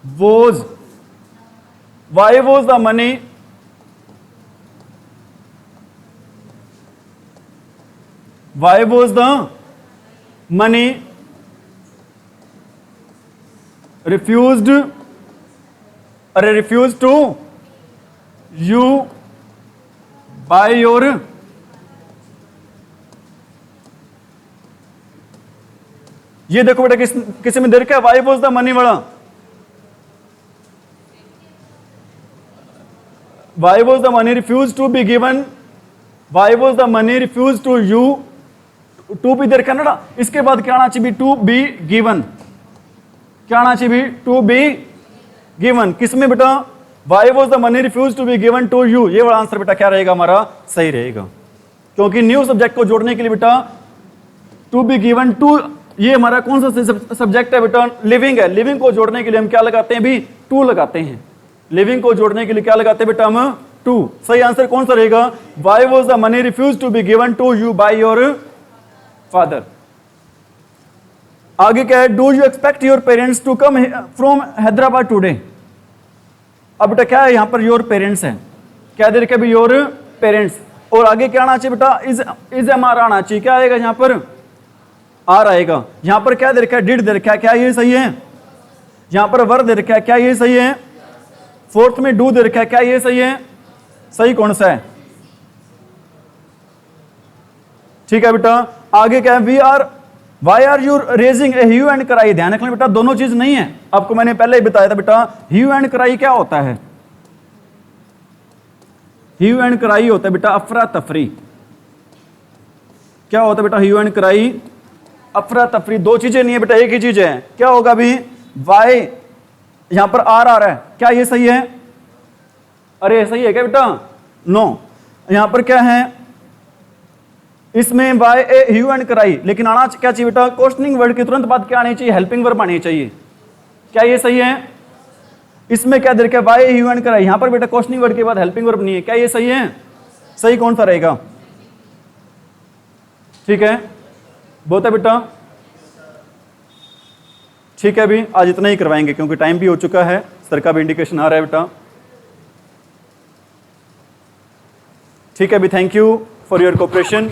was, why was the money, why was the money refused, अरे refuse to you by your, ये देखो बेटा किस में दे रखा है? वाई वॉज द मनी वाला। Why was the money refuse to be given, why was the money refuse to you, to be there कन्नड़ा, इसके बाद क्या आना चाहिए, टू बी गिवन, क्या आना चाहिए, टू बी गिवन, किसमें बेटा, why was the money refuse to be given to you, ये वाला आंसर बेटा क्या रहेगा हमारा, सही रहेगा, क्योंकि न्यू सब्जेक्ट को जोड़ने के लिए बेटा टू बी गिवन टू, ये हमारा कौन सा सब्जेक्ट है बेटा, लिविंग है, लिविंग को जोड़ने के लिए हम क्या लगाते हैं भी, टू लगाते हैं, लिविंग को जोड़ने के लिए क्या लगाते हैं बेटा हम, टू, सही आंसर कौन सा रहेगा, why was the money refuse to be given to you by your father. आगे क्या है, do you expect your parents to come from Hyderabad today, अब बेटा क्या है यहां पर योर पेरेंट्स है, क्या दे रखा है योर पेरेंट्स, और आगे क्या आना चाहिए बेटा, इज हमारा आना चाहिए, क्या आएगा यहां पर, आर आएगा, यहां पर क्या दे रखा है, डिड दे रखा है, क्या ये सही है, यहां पर वर दे रखा है, क्या ये सही है, फोर्थ में डू दे रखा है, क्या ये सही है, सही कौन सा है, ठीक है बेटा। आगे क्या है, we are, why are you raising a hue and cry, ध्यान रखना बेटा दोनों चीज नहीं है, आपको मैंने पहले ही बताया था बेटा, ह्यू एंड क्राई क्या होता है, ह्यू एंड क्राई होता है बेटा अफरा तफरी, क्या होता है बेटा, ह्यू एंड क्राई अफरा तफरी, दो चीजें नहीं है बेटा, एक ही चीज है, क्या होगा अभी, वाई यहां पर आर आ रहा है, क्या ये सही है, अरे सही है क्या बेटा, नो, यहां पर क्या है, इसमें why a hue and cry, लेकिन आना क्या चाहिए बेटा, क्वेश्चनिंग वर्ड के तुरंत बाद क्या आनी चाहिए, हेल्पिंग वर्ब आनी चाहिए, क्या ये सही है, इसमें क्या दे रखा है, why a hue and cry, यहां पर बेटा क्वेश्चनिंग वर्ड के बाद हेल्पिंग वर्ब नहीं है, क्या ये सही है, सही कौन सा रहेगा, ठीक है, बहुत है बेटा, ठीक है, अभी आज इतना ही करवाएंगे क्योंकि टाइम भी हो चुका है, सर का भी इंडिकेशन आ रहा है बेटा, ठीक है अभी, thank you for your cooperation.